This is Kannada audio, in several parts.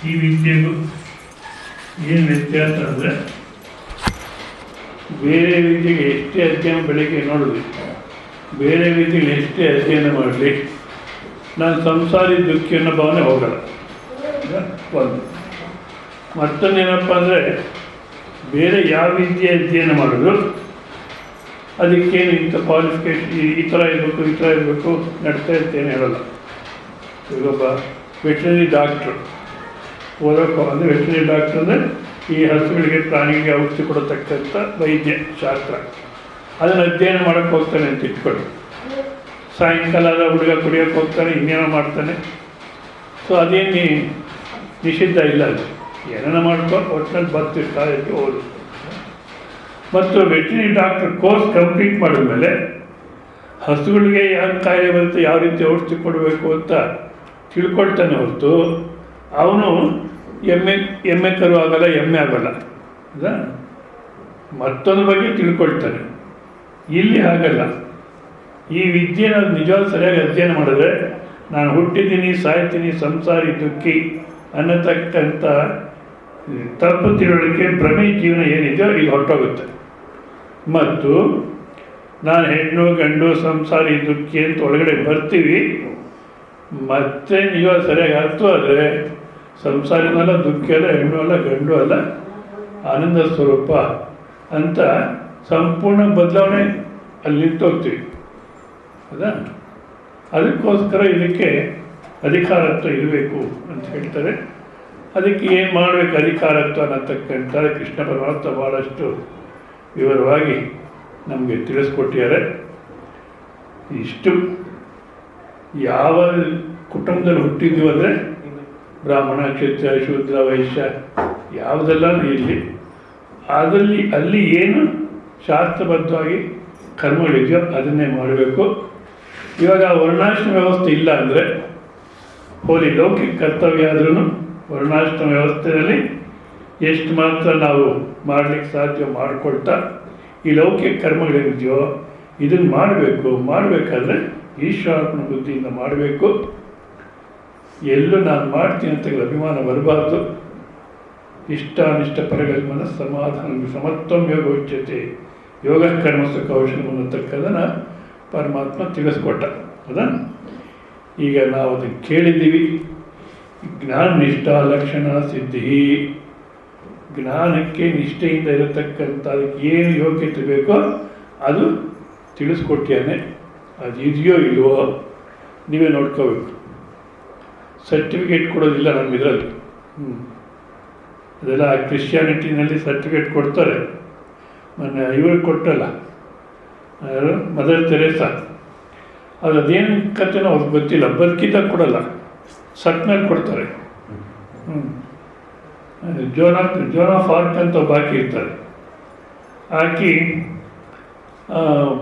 ಈ ವಿದ್ಯೆಗೂ ಏನು ವ್ಯತ್ಯಾಸ ಅಂದರೆ, ಬೇರೆ ವಿದ್ಯೆಗೆ ಎಷ್ಟೇ ಅಧ್ಯಯನ ಬೆಳಗ್ಗೆ ನೋಡಿದ್ವಿ, ಬೇರೆ ವಿದ್ಯೆಗೆ ಎಷ್ಟೇ ಅಧ್ಯಯನ ಮಾಡಲಿ ನಾನು ಸಂಸಾರಿ ದುಃಖಿ ಅನ್ನೋ ಭಾವನೆ ಹೋಗಲ್ಲ. ಒಂದು ಮತ್ತೊಂದೇನಪ್ಪ ಅಂದರೆ, ಬೇರೆ ಯಾವ ವಿದ್ಯೆ ಅಧ್ಯಯನ ಮಾಡೋದು ಅದಕ್ಕೇನು ಇಂಥ ಕ್ವಾಲಿಫಿಕೇಷನ್ ಈ ಥರ ಇರಬೇಕು ನಡ್ತಾ ಇರ್ತೇನೆ ಹೇಳಲ್ಲ. ಈಗೊಬ್ಬ ವೆಟರ್ನರಿ ಡಾಕ್ಟ್ರು ಓದೋಕ್ಕೋ ಅಂದರೆ, ವೆಟರ್ನರಿ ಡಾಕ್ಟ್ರ್ ಅಂದರೆ ಈ ಹಸುಗಳಿಗೆ ಪ್ರಾಣಿಗಳಿಗೆ ಔಷಧಿ ಕೊಡತಕ್ಕಂಥ ವೈದ್ಯ ಶಾಸ್ತ್ರ, ಅದನ್ನು ಅಧ್ಯಯನ ಮಾಡೋಕ್ಕೆ ಹೋಗ್ತಾನೆ ಅಂತ ಇಟ್ಕೊಳ್ಳಿ. ಸಾಯಂಕಾಲ ಹುಡುಗ ಕುಡಿಯೋಕ್ಕೆ ಹೋಗ್ತಾನೆ, ಇನ್ನೇನೋ ಮಾಡ್ತಾನೆ. ಸೊ ಅದೇನು ನಿಷಿದ್ಧ ಇಲ್ಲ, ಅದು ಏನೇನೋ ಮಾಡ್ಕೊ ಒಟ್ಟಿನಲ್ಲಿ ಬರ್ತೀವಿ ಕಾಲೇಜಿಗೆ ಓದು. ಮತ್ತು ವೆಟರ್ನರಿ ಡಾಕ್ಟರ್ ಕೋರ್ಸ್ ಕಂಪ್ಲೀಟ್ ಮಾಡಿದ್ಮೇಲೆ ಹಸುಗಳಿಗೆ ಯಾವ ಕಾಯಿಲೆ ಬರುತ್ತೆ, ಯಾವ ರೀತಿ ಔಷಧಿ ಕೊಡಬೇಕು ಅಂತ ತಿಳ್ಕೊಳ್ತಾನೆ ಹೊರತು ಅವನು ಎಮ್ಮೆ ಕರು ಆಗಲ್ಲ, ಎಮ್ಮೆ ಆಗಲ್ಲ. ಹೌದಾ? ಮತ್ತೊಂದು ಬಗ್ಗೆ ತಿಳ್ಕೊಳ್ತಾನೆ. ಇಲ್ಲಿ ಹಾಗಲ್ಲ. ಈ ವಿದ್ಯೆ ನಾವು ನಿಜವಾದ ಸರಿಯಾಗಿ ಅಧ್ಯಯನ ಮಾಡಿದ್ರೆ, ನಾನು ಹುಟ್ಟಿದ್ದೀನಿ, ಸಾಯ್ತೀನಿ, ಸಂಸಾರಿ ದುಃಖಿ ಅನ್ನತಕ್ಕಂಥ ತಪ್ಪು ತಿಳುವಳಿಕೆ, ಭ್ರಮೆ ಜೀವನ ಏನಿದೆಯೋ ಇಲ್ಲಿ ಹೊರಟೋಗುತ್ತೆ. ಮತ್ತು ನಾನು ಹೆಣ್ಣು ಗಂಡು ಸಂಸಾರಿ ದುಃಖಿ ಅಂತ ಒಳಗಡೆ ಬರ್ತೀವಿ. ಮತ್ತೆ ನಿಜವಾದ ಸರಿಯಾಗಿ ಅರ್ಥವಾದರೆ ಸಂಸಾರಿನೂ ಅಲ್ಲ, ದುಃಖಿ ಅಲ್ಲ, ಹೆಣ್ಣು ಅಲ್ಲ, ಗಂಡು ಅಲ್ಲ, ಆನಂದ ಸ್ವರೂಪ ಅಂತ ಸಂಪೂರ್ಣ ಬದಲಾವಣೆ ಅಲ್ಲಿ ನಿಂತೋಗ್ತೀವಿ. ಹೌದಾ? ಅದಕ್ಕೋಸ್ಕರ ಇದಕ್ಕೆ ಅಧಿಕಾರತ್ವ ಇರಬೇಕು ಅಂತ ಹೇಳ್ತಾರೆ. ಅದಕ್ಕೆ ಏನು ಮಾಡಬೇಕು ಅಧಿಕಾರತ್ವ ಅನ್ನತಕ್ಕಂಥ ಕೃಷ್ಣ ಪರಮಾತ್ಮ ಭಾಳಷ್ಟು ವಿವರವಾಗಿ ನಮಗೆ ತಿಳಿಸ್ಕೊಟ್ಟಿದ್ದಾರೆ. ಇಷ್ಟು ಯಾವ ಕುಟುಂಬದಲ್ಲಿ ಹುಟ್ಟಿದ್ದೀವಿ ಅಂದರೆ, ಬ್ರಾಹ್ಮಣ, ಕ್ಷತ್ರಿಯ, ಶೂದ್ರ, ವೈಶ್ಯ ಯಾವುದೆಲ್ಲ ಇರಲಿ, ಅಲ್ಲಿ ಏನು ಶಾಸ್ತ್ರಬದ್ಧವಾಗಿ ಕರ್ಮಗಳಿದೆಯೋ ಅದನ್ನೇ ಮಾಡಬೇಕು. ಇವಾಗ ವರ್ಣಾಶ್ರಮ ವ್ಯವಸ್ಥೆ ಇಲ್ಲ ಅಂದರೆ, ಹೋಲಿ ಲೌಕಿಕ ಕರ್ತವ್ಯ ಆದ್ರೂ ವರ್ಣಾಶ್ರಮ ವ್ಯವಸ್ಥೆಯಲ್ಲಿ ಎಷ್ಟು ಮಾತ್ರ ನಾವು ಮಾಡಲಿಕ್ಕೆ ಸಾಧ್ಯ ಮಾಡಿಕೊಳ್ತಾ ಈ ಲೌಕಿಕ ಕರ್ಮಗಳೇನಿದೆಯೋ ಇದನ್ನು ಮಾಡಬೇಕಾದ್ರೆ ಈಶ್ವರಾರ್ಪಣ ಬುದ್ಧಿಯಿಂದ ಮಾಡಬೇಕು. ಎಲ್ಲೂ ನಾನು ಮಾಡ್ತೀನಿ ಅಂತ ಅಭಿಮಾನ ಬರಬಾರ್ದು. ಇಷ್ಟಾನಿಷ್ಟ ಪರಗಲ್ಮನ ಸಮಾಧಾನ ಸಮತ್ವಂ ಯೋಗ ಉಚ್ಯತೆ ಯೋಗ ಕರ್ಮಸು ಕೌಶಲ್ಯ ಅನ್ನತಕ್ಕದನ್ನು ಪರಮಾತ್ಮ ತಿಳಿಸ್ಕೊಟ್ಟ. ಹೌದಾ? ಈಗ ನಾವು ಅದನ್ನು ಕೇಳಿದ್ದೀವಿ. ಜ್ಞಾನ ನಿಷ್ಠಾ ಲಕ್ಷಣ ಸಿದ್ಧಿ, ಜ್ಞಾನಕ್ಕೆ ನಿಷ್ಠೆಯಿಂದ ಇರತಕ್ಕಂಥ ಅದಕ್ಕೆ ಏನು ಯೋಗ್ಯತೆ ಬೇಕೋ ಅದು ತಿಳಿಸ್ಕೊಟ್ಟಿಯಾನೆ. ಅದು ಇದೆಯೋ ಇಲ್ವೋ ನೀವೇ ನೋಡ್ಕೋಬೇಕು. ಸರ್ಟಿಫಿಕೇಟ್ ಕೊಡೋದಿಲ್ಲ ನಮ್ಮ ಇದರಲ್ಲಿ. ಅದೆಲ್ಲ ಕ್ರಿಶ್ಚಿಯಾನಿಟಿನಲ್ಲಿ ಸರ್ಟಿಫಿಕೇಟ್ ಕೊಡ್ತಾರೆ. ಮೊನ್ನೆ ಇವ್ರಿಗೆ ಕೊಟ್ಟಲ್ಲ, ಯಾರು ಮದರ್ ತೆರೇಸಾ, ಅದೇನು ಕಥೆನೋ ಅವ್ರಿಗೆ ಗೊತ್ತಿಲ್ಲ, ಬದುಕಿದ್ದಾಗ ಕೊಡಲ್ಲ, ಸತ್ಮೇಲೆ ಕೊಡ್ತಾರೆ. ಜೋನ್ ಆಫ್ ಆರ್ಕ್ ಅಂತ ಬಾಕಿ ಇರ್ತಾರೆ. ಹಾಕಿ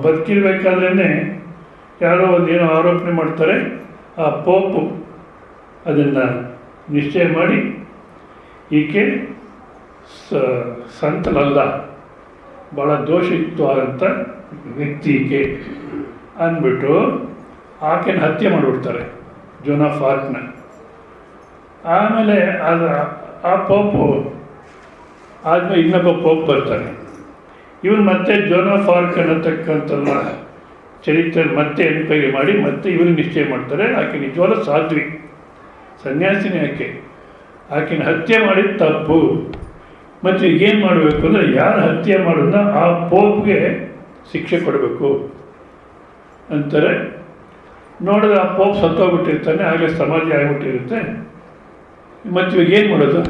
ಬದುಕಿರ್ಬೇಕಾದ್ರೇ ಯಾರೋ ಒಂದೇನೋ ಆರೋಪಣೆ ಮಾಡ್ತಾರೆ. ಆ ಪೋಪು ಅದನ್ನು ನಿಶ್ಚಯ ಮಾಡಿ ಈಕೆ ಸಂತಲಲ್ಲ, ಭಾಳ ದೋಷ ಇತ್ತು ಆದಂಥ ವ್ಯಕ್ತಿ ಈಕೆ ಅಂದ್ಬಿಟ್ಟು ಆಕೆನ ಹತ್ಯೆ ಮಾಡಿಬಿಡ್ತಾರೆ, ಜೋನ್ ಆಫ್ ಆರ್ಕ್ನ. ಆಮೇಲೆ ಆ ಪೋಪು ಆದಮೇಲೆ ಇನ್ನೊಬ್ಬ ಪೋಪ್ ಬರ್ತಾನೆ. ಇವನು ಮತ್ತೆ ಜೋನ್ ಆಫ್ ಆರ್ಕ್ ಅನ್ನತಕ್ಕಂಥಲ್ಲ ಚರಿತ್ರೆ ಮತ್ತೆ ಎನ್ಕ್ವೈರಿ ಮಾಡಿ ಮತ್ತೆ ಇವ್ರಿಗೆ ನಿಶ್ಚಯ ಮಾಡ್ತಾರೆ. ಆಕೆ ನಿಜವಾದ ಸಾಧ್ವಿ, ಸನ್ಯಾಸಿನಿ ಆಕೆನ ಹತ್ಯೆ ಮಾಡಿದ ತಪ್ಪು. ಮತ್ತು ಏನು ಮಾಡಬೇಕು ಅಂದರೆ, ಯಾರು ಹತ್ಯೆ ಮಾಡೋದನ್ನ ಆ ಪೋಪ್ಗೆ ಶಿಕ್ಷೆ ಕೊಡಬೇಕು ಅಂತಾರೆ. ನೋಡಿದ್ರೆ ಆ ಪೋಪ್ ಸತ್ತೋಗ್ಬಿಟ್ಟಿರ್ತಾನೆ, ಆಗಲೇ ಸಮಾಧಿ ಆಗಿಬಿಟ್ಟಿರುತ್ತೆ. ಮತ್ತು ಇವಾಗ ಏನು ಮಾಡೋದು?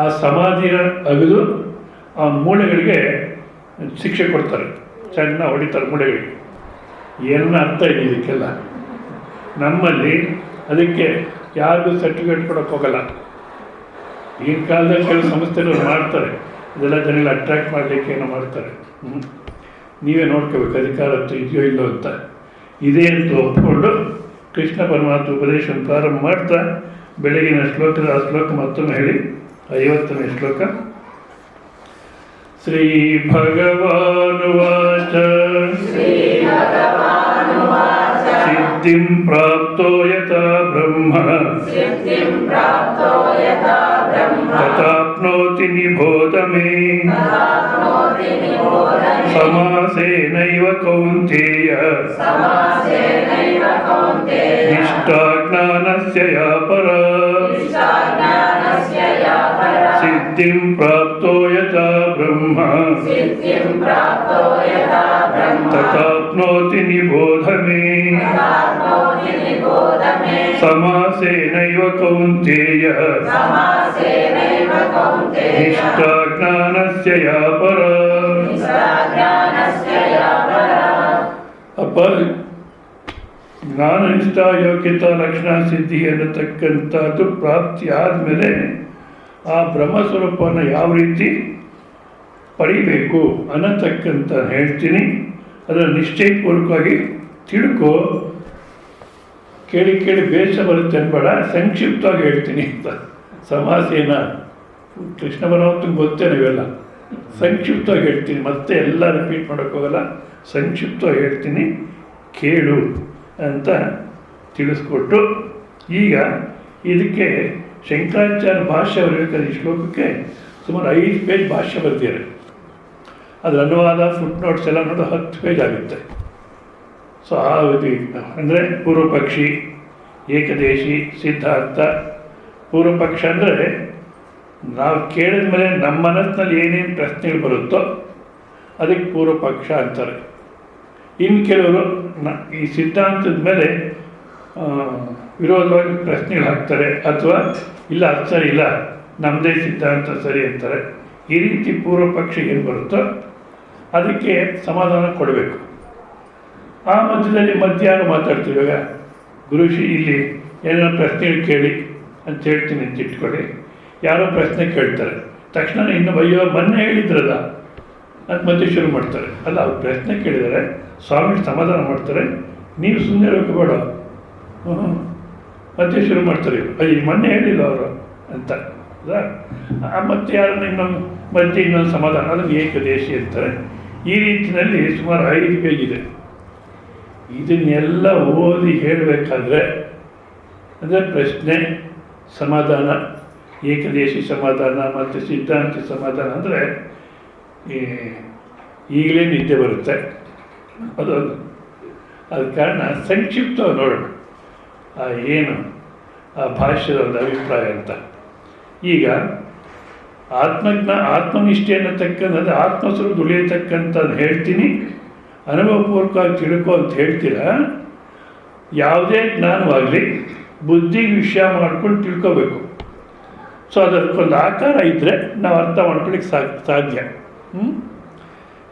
ಆ ಸಮಾಧಿನ ಅಗೆದು ಆ ಮೂಳೆಗಳಿಗೆ ಶಿಕ್ಷೆ ಕೊಡ್ತಾರೆ, ಚೆನ್ನಾಗಿ ಹೊಡಿತಾರೆ ಮೂಳೆಗಳಿಗೆ. ಏನನ್ನ ಅರ್ಥ ಇದೆ ಇದಕ್ಕೆಲ್ಲ? ನಮ್ಮಲ್ಲಿ ಅದಕ್ಕೆ ಯಾರಿಗೂ ಸರ್ಟಿಫಿಕೇಟ್ ಕೊಡೋಕ್ಕೆ ಹೋಗಲ್ಲ. ಈಗಿನ ಕಾಲದಲ್ಲಿ ಕೆಲವು ಸಂಸ್ಥೆಗಳು ಮಾಡ್ತಾರೆ, ಇದೆಲ್ಲ ಜನಗಳು ಅಟ್ರ್ಯಾಕ್ಟ್ ಮಾಡಲಿಕ್ಕೆ ಏನೋ ಮಾಡ್ತಾರೆ. ನೀವೇ ನೋಡ್ಕೋಬೇಕು ಅಧಿಕಾರತ್ವ ಇದೆಯೋ ಇಲ್ಲೋ ಅಂತ. ಇದೇ ಅಂತ ಒಪ್ಪಿಕೊಂಡು ಕೃಷ್ಣ ಪರಮಾತ್ಮ ಉಪದೇಶವನ್ನು ಪ್ರಾರಂಭ ಮಾಡ್ತಾ ಬೆಳಗಿನ ಶ್ಲೋಕದ ಆ ಶ್ಲೋಕ ಮತ್ತೊಮ್ಮೆ ಹೇಳಿ. 50ನೇ ಶ್ಲೋಕ. ಶ್ರೀ ಭಗವಾನುವಾಚ ಸಿದ್ಧಿಂ ಪ್ರಾಪ್ತೋ ಯಥಾ ಬ್ರಹ್ಮ ನಿಬೋಧ ಮೇ ಸಮಾಸೇನೈವ ಕೌಂತೇಯ ನಿಷ್ಠಾ ಜ್ಞಾನಸ್ಯ ಯಾ ಪರ ಸಿದ್ಧಿಂ ಪ್ರಾಪ್ತೋ ಯಥಾ ಬ್ರಹ್ಮ ತಥಾಪ್ನೋತಿ ನಿಬೋಧ ಮೇ ಸಮಾಸೇನೈವ ಕೌಂತೇಯ ನಿಷ್ಠಾ ಜ್ಞಾನಸ್ಯ ಯಾ ಪರ. ಅಪ್ಪ, ಜ್ಞಾನ ನಿಷ್ಠಾ ಯೋಗ್ಯತಾ ಲಕ್ಷಣ ಸಿದ್ಧಿ ಅನ್ನತಕ್ಕಂಥದ್ದು ಪ್ರಾಪ್ತಿ ಆದಮೇಲೆ ಆ ಬ್ರಹ್ಮಸ್ವರೂಪವನ್ನು ಯಾವ ರೀತಿ ಪಡಿಬೇಕು ಅನ್ನತಕ್ಕಂಥ ಹೇಳ್ತೀನಿ. ಅದರ ನಿಶ್ಚಯಪೂರ್ವಕವಾಗಿ ತಿಳ್ಕೊ. ಕೇಳಿ ಕೇಳಿ ಬೇಸ ಬರುತ್ತೆ ಅನ್ಬೇಡ, ಸಂಕ್ಷಿಪ್ತವಾಗಿ ಹೇಳ್ತೀನಿ ಅಂತ. ಸಮಾಸೇನ ಕೃಷ್ಣ ಪರಮಾತ್ಮಂಗೆ ಗೊತ್ತೇ ನೀವೆಲ್ಲ. ಸಂಕ್ಷಿಪ್ತವಾಗಿ ಹೇಳ್ತೀನಿ, ಮತ್ತೆ ಎಲ್ಲ ರಿಪೀಟ್ ಮಾಡೋಕ್ಕೋಗಲ್ಲ. ಸಂಕ್ಷಿಪ್ತವಾಗಿ ಹೇಳ್ತೀನಿ, ಕೇಳು ಅಂತ ತಿಳಿಸ್ಕೊಟ್ಟು, ಈಗ ಇದಕ್ಕೆ ಶಂಕರಾಚಾರ್ಯ ಭಾಷ್ಯ ಬರಬೇಕಾದ್ರೆ ಈ ಶ್ಲೋಕಕ್ಕೆ ಸುಮಾರು 5 ಪೇಜ್ ಭಾಷ್ಯ ಬರ್ತಿದ್ದಾರೆ. ಅದರ ಅನುವಾದ ಫುಟ್ ನೋಟ್ಸ್ ಎಲ್ಲ ನೋಡೋ 10 ಪೇಜ್ ಆಗುತ್ತೆ. ಸೊ ಆ ಅಂದರೆ ಪೂರ್ವಪಕ್ಷಿ, ಏಕದೇಶಿ, ಸಿದ್ಧಾಂತ. ಪೂರ್ವಪಕ್ಷ ಅಂದರೆ ನಾವು ಕೇಳಿದ ಮೇಲೆ ನಮ್ಮ ಮನಸ್ಸಿನಲ್ಲಿ ಏನೇನು ಪ್ರಶ್ನೆಗಳು ಬರುತ್ತೋ ಅದಕ್ಕೆ ಪೂರ್ವಪಕ್ಷ ಅಂತಾರೆ. ಇನ್ನು ಕೆಲವರು ಈ ಸಿದ್ಧಾಂತದ ಮೇಲೆ ವಿರೋಧವಾಗಿ ಪ್ರಶ್ನೆಗಳು ಹಾಕ್ತಾರೆ, ಅಥವಾ ಇಲ್ಲ ಅದು ಸರಿ ಇಲ್ಲ ನಮ್ಮದೇ ಸಿದ್ಧಾಂತ ಸರಿ ಅಂತಾರೆ. ಈ ರೀತಿ ಪೂರ್ವಪಕ್ಷ ಏನು ಬರುತ್ತೋ ಅದಕ್ಕೆ ಸಮಾಧಾನ ಕೊಡಬೇಕು. ಆ ಮಧ್ಯದಲ್ಲಿ ಮಧ್ಯಾಹ್ನ ಮಾತಾಡ್ತೀವಿ. ಇವಾಗ ಗುರುಶಿ ಇಲ್ಲಿ ಏನೇನೋ ಪ್ರಶ್ನೆಗಳು ಕೇಳಿ ಅಂತ ಹೇಳ್ತೀನಿ ಅಂತ ಇಟ್ಕೊಳ್ಳಿ. ಯಾರೋ ಪ್ರಶ್ನೆ ಕೇಳ್ತಾರೆ, ತಕ್ಷಣ ಇನ್ನು ಅಯ್ಯೋ ಮೊನ್ನೆ ಹೇಳಿದ್ರಲ್ಲ ಅಂತ ಮತ್ತೆ ಶುರು ಮಾಡ್ತಾರೆ. ಅಲ್ಲ, ಅವ್ರು ಪ್ರಶ್ನೆ ಕೇಳಿದ್ದಾರೆ, ಸ್ವಾಮಿ ಸಮಾಧಾನ ಮಾಡ್ತಾರೆ, ನೀವು ಸುಮ್ಮನೆ ಇರೋಕೆ ಬೇಡ. ಮತ್ತೆ ಶುರು ಮಾಡ್ತಾರೆ, ಅಯ್ಯ ಮೊನ್ನೆ ಹೇಳಿಲ್ಲ ಅವರು ಅಂತ. ಮತ್ತೆ ಯಾರನ್ನ ಇನ್ನೊಂದು ಸಮಾಧಾನ, ಅದನ್ನು ಏಕದೇಶಿ ಅಂತಾರೆ. ಈ ರೀತಿಯಲ್ಲಿ ಸುಮಾರು 5 ಪೇಜ್ ಇದೆ. ಇದನ್ನೆಲ್ಲ ಓದಿ ಹೇಳಬೇಕಾದ್ರೆ ಅಂದರೆ ಪ್ರಶ್ನೆ, ಸಮಾಧಾನ, ಏಕದೇಶಿ ಸಮಾಧಾನ ಮತ್ತು ಸಿದ್ಧಾಂತ ಸಮಾಧಾನ ಅಂದರೆ ಈಗಲೇ ನಿದ್ದೆ ಬರುತ್ತೆ. ಅದೊಂದು ಅದ ಕಾರಣ ಸಂಕ್ಷಿಪ್ತವಾಗಿ ನೋಡೋಣ ಏನು ಆ ಭಾಷ್ಯದ ಒಂದು ಅಭಿಪ್ರಾಯ ಅಂತ. ಈಗ ಆತ್ಮನಿಷ್ಠೆ ಅನ್ನತಕ್ಕಂಥದ್ದು ಆತ್ಮಸ್ವರೂಪ ಉಳಿಯತಕ್ಕಂಥದ್ದು ಹೇಳ್ತೀನಿ. ಅನುಭವಪೂರ್ವಕವಾಗಿ ತಿಳ್ಕೊ ಅಂತ ಹೇಳ್ತೀರಾ. ಯಾವುದೇ ಜ್ಞಾನವಾಗಲಿ ಬುದ್ಧಿಗೆ ವಿಷಯ ಮಾಡ್ಕೊಂಡು ತಿಳ್ಕೋಬೇಕು. ಸೊ ಅದಕ್ಕೊಂದು ಆಕಾರ ಇದ್ದರೆ ನಾವು ಅರ್ಥ ಮಾಡ್ಕೊಳ್ಳಿಕ್ಕೆ ಸಾಧ್ಯ.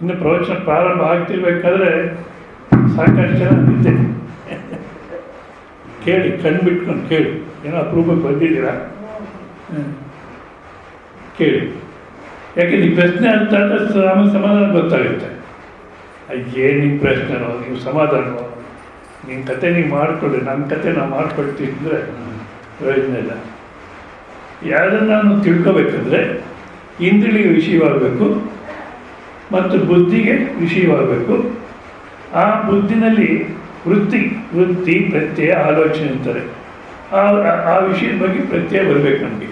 ಇನ್ನು ಪ್ರವಚನ ಪ್ರಾರಂಭ ಆಗ್ತಿರ್ಬೇಕಾದ್ರೆ ಸಾಕಷ್ಟು ಜನ ನಿದ್ದೆ ಕೇಳಿ, ಕಣ್ಬಿಟ್ಕೊಂಡು ಕೇಳಿ. ಏನೋ ಅಪರೂಪಕ್ಕೆ ಬಂದಿದ್ದೀರಾ, ಕೇಳಿ. ಯಾಕೆ ನಿಮ್ಮ ಪ್ರಶ್ನೆ ಅಂತ ಅಂದರೆ ಆಮೇಲೆ ಸಮಾಧಾನ ಗೊತ್ತಾಗುತ್ತೆ. ಏನು ನಿಮ್ಮ ಪ್ರಶ್ನೆನೋ, ನೀವು ಸಮಾಧಾನವೋ, ನಿಮ್ಮ ಕತೆ ನೀವು ಮಾಡಿಕೊಳ್ಳಿ, ನಮ್ಮ ಕತೆ ನಾವು ಮಾಡ್ಕೊಳ್ತೀವಿ ಅಂದರೆ ಪ್ರಯೋಜನ ಇಲ್ಲ. ಯಾವುದನ್ನು ನಾನು ತಿಳ್ಕೋಬೇಕಂದ್ರೆ ಇಂದ್ರಿಯಗಳಿಗೆ ವಿಷಯವಾಗಬೇಕು ಮತ್ತು ಬುದ್ಧಿಗೆ ವಿಷಯವಾಗಬೇಕು. ಆ ಬುದ್ಧಿನಲ್ಲಿ ವೃತ್ತಿ ಪ್ರತ್ಯಯ ಆಲೋಚನೆ ಅಂತಾರೆ. ಆ ವಿಷಯದ ಬಗ್ಗೆ ಪ್ರತ್ಯಯ ಬರಬೇಕು. ನಮಗೆ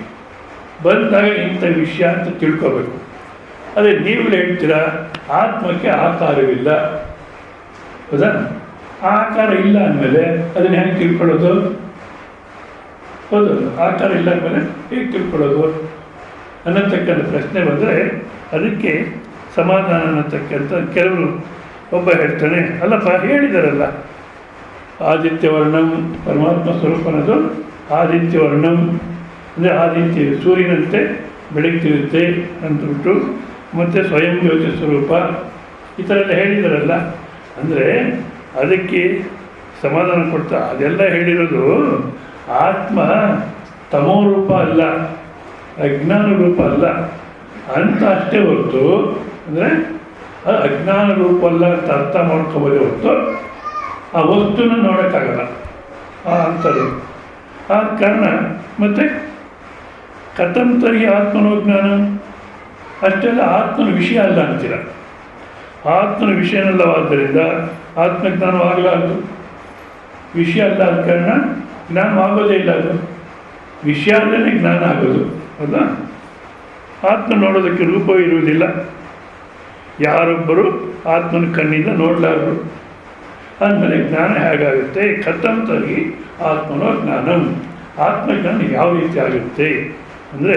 ಬಂದಾಗ ಇಂಥ ವಿಷಯ ಅಂತ ತಿಳ್ಕೋಬೇಕು. ಅದೇ ನೀವು ಹೇಳ್ತೀರಾ ಆತ್ಮಕ್ಕೆ ಆಕಾರವಿಲ್ಲ, ಹೌದಾ? ಆಕಾರ ಇಲ್ಲ ಅಂದಮೇಲೆ ಅದನ್ನು ಹೇಗೆ ತಿಳ್ಕೊಳ್ಳೋದು? ಹೌದು, ಆಕಾರ ಇಲ್ಲ ಅಂದಮೇಲೆ ಹೇಗೆ ತಿಳ್ಕೊಳ್ಳೋದು ಅನ್ನತಕ್ಕಂಥ ಪ್ರಶ್ನೆ ಬಂದರೆ ಅದಕ್ಕೆ ಸಮಾಧಾನ ಅನ್ನತಕ್ಕಂಥ ಕೆಲವರು ಒಬ್ಬ ಹೇಳ್ತಾನೆ, ಅಲ್ಲಪ್ಪ ಹೇಳಿದಾರಲ್ಲ ಆದಿತ್ಯವರ್ಣಂ ಪರಮಾತ್ಮ ಸ್ವರೂಪ ಅನ್ನೋದು ಆದಿತ್ಯವರ್ಣಂ ಅಂದರೆ ಆದಿತ್ಯ ಸೂರ್ಯನಂತೆ ಬೆಳಗ್ತಿರುತ್ತೆ ಅಂದ್ಬಿಟ್ಟು, ಮತ್ತು ಸ್ವಯಂ ಜ್ಯೋತಿ ಸ್ವರೂಪ ಈ ಥರ ಎಲ್ಲ ಹೇಳಿದಾರಲ್ಲ. ಅಂದರೆ ಅದಕ್ಕೆ ಸಮಾಧಾನ ಕೊಡ್ತಾ ಅದೆಲ್ಲ ಹೇಳಿರೋದು ಆತ್ಮ ತಮೋರೂಪ ಅಲ್ಲ, ಅಜ್ಞಾನ ರೂಪ ಅಲ್ಲ ಅಂತ ಅಷ್ಟೇ ಹೊರತು, ಅಂದರೆ ಅದು ಅಜ್ಞಾನ ರೂಪ ಅಲ್ಲ ಅಂತ ಅರ್ಥ ಮಾಡ್ಕೋಬೋದೇ ಹೊರತು ಆ ವಸ್ತುನ ನೋಡೋಕ್ಕಾಗಲ್ಲ ಆ ಅಂಥದ್ದು. ಆದ ಕಾರಣ ಮತ್ತು ಕಥಂತರಿ ಆತ್ಮನೋಜ್ಞಾನ ಅಷ್ಟೆಲ್ಲ ಆತ್ಮನ ವಿಷಯ ಅಲ್ಲ ಅಂತೀರ. ಆತ್ಮನ ವಿಷಯನಲ್ಲವಾದ್ದರಿಂದ ಆತ್ಮಜ್ಞಾನವಾಗಲಾರದು. ವಿಷಯ ಅಲ್ಲ ಆದ ಕಾರಣ ಜ್ಞಾನವಾಗೋದೇ ಇಲ್ಲ. ಅದು ವಿಷಯ ಅಲ್ಲೇ ಜ್ಞಾನ ಆಗೋದು, ಹೌದಾ? ಆತ್ಮ ನೋಡೋದಕ್ಕೆ ರೂಪವೇ ಇರುವುದಿಲ್ಲ. ಯಾರೊಬ್ಬರು ಆತ್ಮನ ಕಣ್ಣಿಂದ ನೋಡಲಾರರು. ಅಂದಮೇಲೆ ಜ್ಞಾನ ಹೇಗಾಗುತ್ತೆ? ಕಥಂ ತರ್ಹಿ ಆತ್ಮನೋ ಜ್ಞಾನಂ. ಆತ್ಮಜ್ಞಾನ ಯಾವ ರೀತಿ ಆಗುತ್ತೆ ಅಂದರೆ,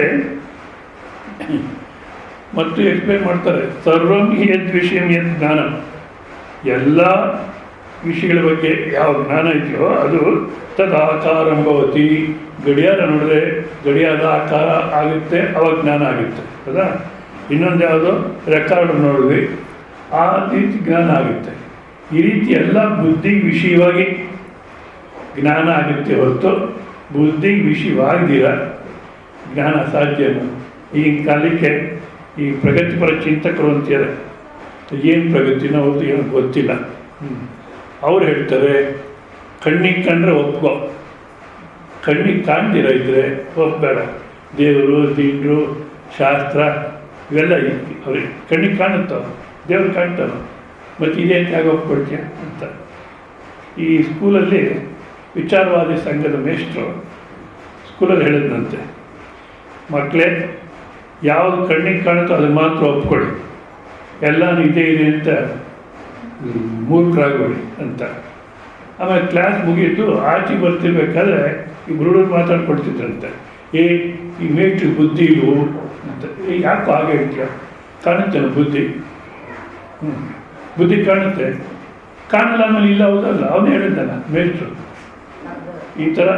ಮತ್ತು ಎಕ್ಸ್ಪ್ಲೇನ್ ಮಾಡ್ತಾರೆ, ಸರ್ವಂ ಹಿ ಯದ್ ವಿಷಯಂ ಯದ್ ಜ್ಞಾನಂ. ಎಲ್ಲ ವಿಷಯಗಳ ಬಗ್ಗೆ ಯಾವ ಜ್ಞಾನ ಇದೆಯೋ ಅದು ತದಾಕಾರಂ ಭವತಿ. ಗಡಿಯಾರ ನೋಡಿದ್ರೆ ಗಡಿಯಾರ ಆಕಾರ ಆಗುತ್ತೆ, ಅವಾಗ ಜ್ಞಾನ ಆಗುತ್ತೆ, ಹೌದಾ? ಇನ್ನೊಂದು ಯಾವುದೋ ರೆಕಾರ್ಡ್ ನೋಡಿದ್ವಿ, ಆ ರೀತಿ ಜ್ಞಾನ ಆಗುತ್ತೆ. ಈ ರೀತಿ ಎಲ್ಲ ಬುದ್ಧಿ ವಿಷಯವಾಗಿ ಜ್ಞಾನ ಆಗುತ್ತೆ ಹೊರತು ಬುದ್ಧಿ ವಿಷಯವಾಗದಿರ ಜ್ಞಾನ ಸಾಧ್ಯನೋ? ಈಗಿನ ಕಾಲಕ್ಕೆ ಈ ಪ್ರಗತಿಪರ ಚಿಂತಕರು ಅಂತಾರೆ, ಏನು ಪ್ರಗತಿನೋ ಅವ್ರದ್ದು ಏನೋ ಗೊತ್ತಿಲ್ಲ. ಅವ್ರು ಹೇಳ್ತಾರೆ, ಕಣ್ಣಿಗೆ ಕಂಡ್ರೆ ಒಪ್ಕೋ, ಕಣ್ಣಿಗೆ ಕಾಣ್ದಿರ ಇದ್ದರೆ ಒಪ್ಪಬೇಡ. ದೇವರು, ದಿಂಡ್ರು, ಶಾಸ್ತ್ರ ಇವೆಲ್ಲ ಅವ್ರಿಗೆ ಕಣ್ಣಿಗೆ ಕಾಣುತ್ತೋ, ದೇವ್ರು ಕಾಣ್ತಾನೋ, ಮತ್ತು ಇದೇ ತ್ಯಾಗ ಒಪ್ಕೊಳ್ತೀಯ ಅಂತ. ಈ ಸ್ಕೂಲಲ್ಲಿ ವಿಚಾರವಾದಿ ಸಂಘದ ಮೇಷ್ಟ್ರು ಸ್ಕೂಲಲ್ಲಿ ಹೇಳಿದ್ನಂತೆ, ಮಕ್ಕಳೇ ಯಾವುದು ಕಣ್ಣಿಗೆ ಕಾಣುತ್ತೋ ಅದನ್ನು ಮಾತ್ರ ಒಪ್ಕೊಳ್ಳಿ, ಎಲ್ಲನೂ ಇದೇ ಇದೆ ಅಂತ ಮೂರ್ಖರಾಗಬೇಡಿ ಅಂತ. ಆಮೇಲೆ ಕ್ಲಾಸ್ ಮುಗಿಯಿತು, ಆಚೆಗೆ ಬರ್ತಿರ್ಬೇಕಾದ್ರೆ ಈ ಹುಡುಗರು ಮಾತಾಡ್ಕೊಳ್ತಿದ್ರಂತೆ, ಈ ಮೇಷ್ಟ್ರಿಗೆ ಬುದ್ಧಿ ಇವು ಅಂತ. ಯಾಕೋ ಹಾಗೆ ಹೇಳ್ತೀಯ? ಕಾಣುತ್ತೇನೋ ಬುದ್ಧಿ? ಬುದ್ಧಿ ಕಾಣುತ್ತೆ, ಕಾಣಲ್ಲ ಆಮೇಲೆ ಇಲ್ಲ, ಹೌದಲ್ಲ? ಅವನು ಹೇಳಿದ್ದಲ್ಲ ಮೇಷ್ಟ್ರು. ಈ ಥರ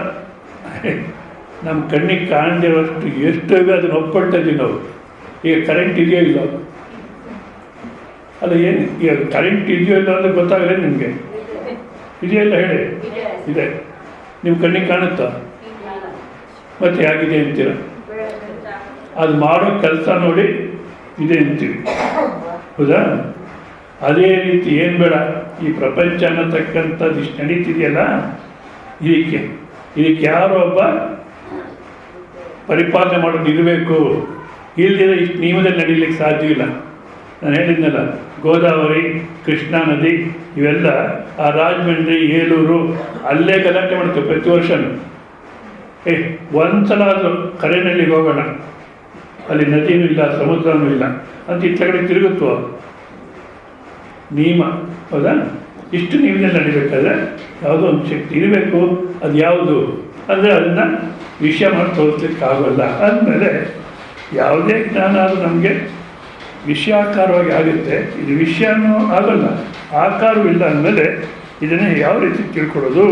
ನಮ್ಮ ಕಣ್ಣಿಗೆ ಕಾಣದಿರೋಷ್ಟು ಎಷ್ಟು ಅದನ್ನು ಒಪ್ಕೊಳ್ತಾ ಇದ್ದೀವಿ ನಾವು. ಈಗ ಕರೆಂಟ್ ಇದೆಯೋ ಇಲ್ಲ ಅಲ್ಲ, ಏನು ಈಗ ಕರೆಂಟ್ ಇದೆಯೋ ಇಲ್ಲ ಅಂತ ಗೊತ್ತಾಗಲ್ಲ ನಿಮಗೆ? ಇದೆಯಲ್ಲ ಹೇಳಿ, ಇದೆ. ನಿಮ್ಮ ಕಣ್ಣಿಗೆ ಕಾಣುತ್ತಾ? ಮತ್ತು ಹೇಗಿದೆ ಅಂತೀರ? ಅದು ಮಾಡೋ ಕೆಲಸ ನೋಡಿ ಇದೆ ಅಂತೀವಿ, ಹೌದಾ? ಅದೇ ರೀತಿ ಏನು ಬೇಡ, ಈ ಪ್ರಪಂಚ ಅನ್ನತಕ್ಕಂಥದ್ದು ಇಷ್ಟು ನಡೀತಿದೆಯಲ್ಲ, ಇದಕ್ಕೆ ಯಾರೋ ಒಬ್ಬ ಪರಿಪಾಲನೆ ಮಾಡೋದು ಇರಬೇಕು. ಇಲ್ಲದಿದ್ರೆ ಇಷ್ಟು ನಿಯಮದಲ್ಲಿ ನಡೀಲಿಕ್ಕೆ ಸಾಧ್ಯವಿಲ್ಲ. ನಾನು ಹೇಳಿದ್ನಲ್ಲ, ಗೋದಾವರಿ, ಕೃಷ್ಣಾ ನದಿ ಇವೆಲ್ಲ ಆ ರಾಜಮಂಡ್ರಿ, ಏಲೂರು ಅಲ್ಲೇ ಗಲಾಟೆ ಮಾಡ್ತೇವೆ ಪ್ರತಿ ವರ್ಷವೂ. ಒಂದ್ಸಲ ಆದರೂ ಕರೆನಳ್ಳಿಗೆ ಹೋಗೋಣ, ಅಲ್ಲಿ ನದಿನೂ ಇಲ್ಲ, ಸಮುದ್ರನೂ ಇಲ್ಲ ಅಂತ ಇತ್ತ ಕಡೆ ತಿರುಗುತ್ತೋ ನಿಯಮ, ಹೌದಾ? ಇಷ್ಟು ನಿಯಮದಲ್ಲಿ ನಡಿಬೇಕಾದ್ರೆ ಯಾವುದೋ ಒಂದು ಶಕ್ತಿ ಇರಬೇಕು. ಅದು ಯಾವುದು ಅಂದರೆ ಅದನ್ನು ವಿಷಯ ಮಾಡಿ ತೋರಿಸ್ಲಿಕ್ಕೆ ಆಗೋಲ್ಲ. ಆದಮೇಲೆ ಯಾವುದೇ ಜ್ಞಾನ ಆದರೂ ನಮಗೆ ವಿಷಯಾಕಾರವಾಗಿ ಆಗುತ್ತೆ, ಇದು ವಿಷಯನೂ ಆಗೋಲ್ಲ, ಆಕಾರವಿಲ್ಲ ಅಂದಮೇಲೆ ಇದನ್ನೇ ಯಾವ ರೀತಿ ತಿಳ್ಕೊಳ್ಳೋದು?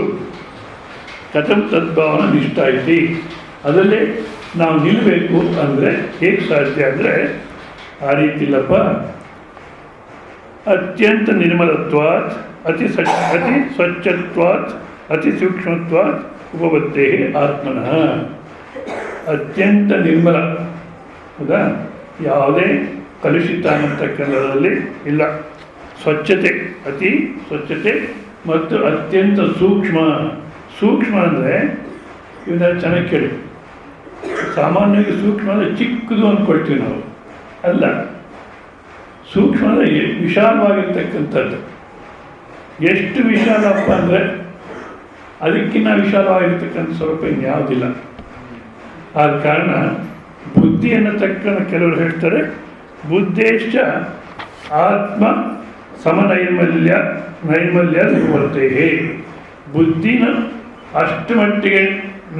ಕಥಂ ತದ್ಭಾವನ ನಿಷ್ಠ ಐತಿ. ಅದರಲ್ಲೇ ನಾವು ನಿಲ್ಲಬೇಕು ಅಂದರೆ ಹೇಗೆ ಸಾಧ್ಯ ಅಂದರೆ, ಆ ರೀತಿ ಇಲ್ಲಪ್ಪ. ಅತ್ಯಂತ ನಿರ್ಮಲತ್ವಾತ್ ಅತಿ ಸ್ವಚ್ಛತ್ವಾತ್ ಅತಿ ಸೂಕ್ಷ್ಮತ್ವಾತ್ ಉಪಪತ್ತೇ ಆತ್ಮನಃ. ಅತ್ಯಂತ ನಿರ್ಮಲ, ಹೌದಾ? ಯಾವುದೇ ಕಲುಷಿತ ಅನ್ನತಕ್ಕಂಥದ್ರಲ್ಲಿ ಇಲ್ಲ. ಸ್ವಚ್ಛತೆ, ಅತಿ ಸ್ವಚ್ಛತೆ ಮತ್ತು ಅತ್ಯಂತ ಸೂಕ್ಷ್ಮ. ಸೂಕ್ಷ್ಮ ಅಂದರೆ ಇವನ್ನ ಚೆನ್ನಾಗಿ ಕೇಳಿ, ಸಾಮಾನ್ಯವಾಗಿ ಸೂಕ್ಷ್ಮ ಅಂದರೆ ಚಿಕ್ಕದು ಅಂದ್ಕೊಳ್ತೀವಿ ನಾವು, ಅಲ್ಲ. ಸೂಕ್ಷ್ಮ ಅಂದರೆ ವಿಶಾಲವಾಗಿರ್ತಕ್ಕಂಥದ್ದು. ಎಷ್ಟು ವಿಶಾಲಪ್ಪ ಅಂದರೆ ಅದಕ್ಕಿಂತ ವಿಶಾಲವಾಗಿರ್ತಕ್ಕಂಥ ಸ್ವರೂಪ ಇನ್ಯಾವುದಿಲ್ಲ. ಆದ ಕಾರಣ ಬುದ್ಧಿ ಅನ್ನತಕ್ಕಂಥ ಕೆಲವರು ಹೇಳ್ತಾರೆ, ಬುದ್ಧೇಶ್ಚ ಆತ್ಮ ಸಮನೈರ್ಮಲ್ಯ ನಿರ್ಮಲ್ಯ ಬುದ್ಧಿನ ಅಷ್ಟು ಮಟ್ಟಿಗೆ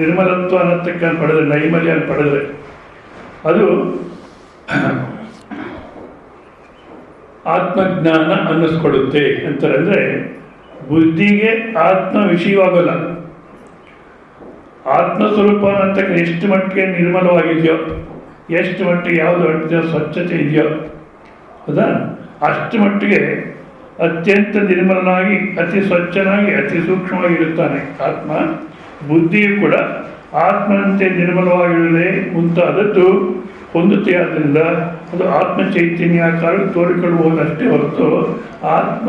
ನಿರ್ಮಲತ್ವ ಅನ್ನತಕ್ಕಂಥ ಪಡೆದ್ರೆ, ನೈರ್ಮಲ್ಯ ಪಡೆದ್ರೆ ಅದು ಆತ್ಮಜ್ಞಾನ ಅನ್ನಿಸ್ಕೊಡುತ್ತೆ ಅಂತಾರೆ. ಅಂದರೆ ಬುದ್ಧಿಗೆ ಆತ್ಮ ವಿಷಯವಾಗಲ್ಲ. ಆತ್ಮಸ್ವರೂಪ ಅನ್ನತಕ್ಕ ಎಷ್ಟು ಮಟ್ಟಿಗೆ ನಿರ್ಮಲವಾಗಿದೆಯೋ, ಎಷ್ಟು ಮಟ್ಟಿಗೆ ಯಾವುದು ಅಂಟಿದೆಯೋ, ಸ್ವಚ್ಛತೆ ಇದೆಯೋ, ಹೌದಾ? ಅಷ್ಟು ಮಟ್ಟಿಗೆ ಅತ್ಯಂತ ನಿರ್ಮಲನಾಗಿ, ಅತಿ ಸ್ವಚ್ಛನಾಗಿ, ಅತಿ ಸೂಕ್ಷ್ಮವಾಗಿರುತ್ತಾನೆ ಆತ್ಮ. ಬುದ್ಧಿಯು ಕೂಡ ಆತ್ಮನಂತೆ ನಿರ್ಮಲವಾಗಿರುವುದೇ ಮುಂತಾದದ್ದು ಹೊಂದುತ್ತೆ. ಆದ್ದರಿಂದ ಅದು ಆತ್ಮ ಚೈತನ್ಯಾಕಾರ ತೋರಿಕೊಳ್ಳಬಹುದಷ್ಟೇ ಹೊರತು ಆತ್ಮ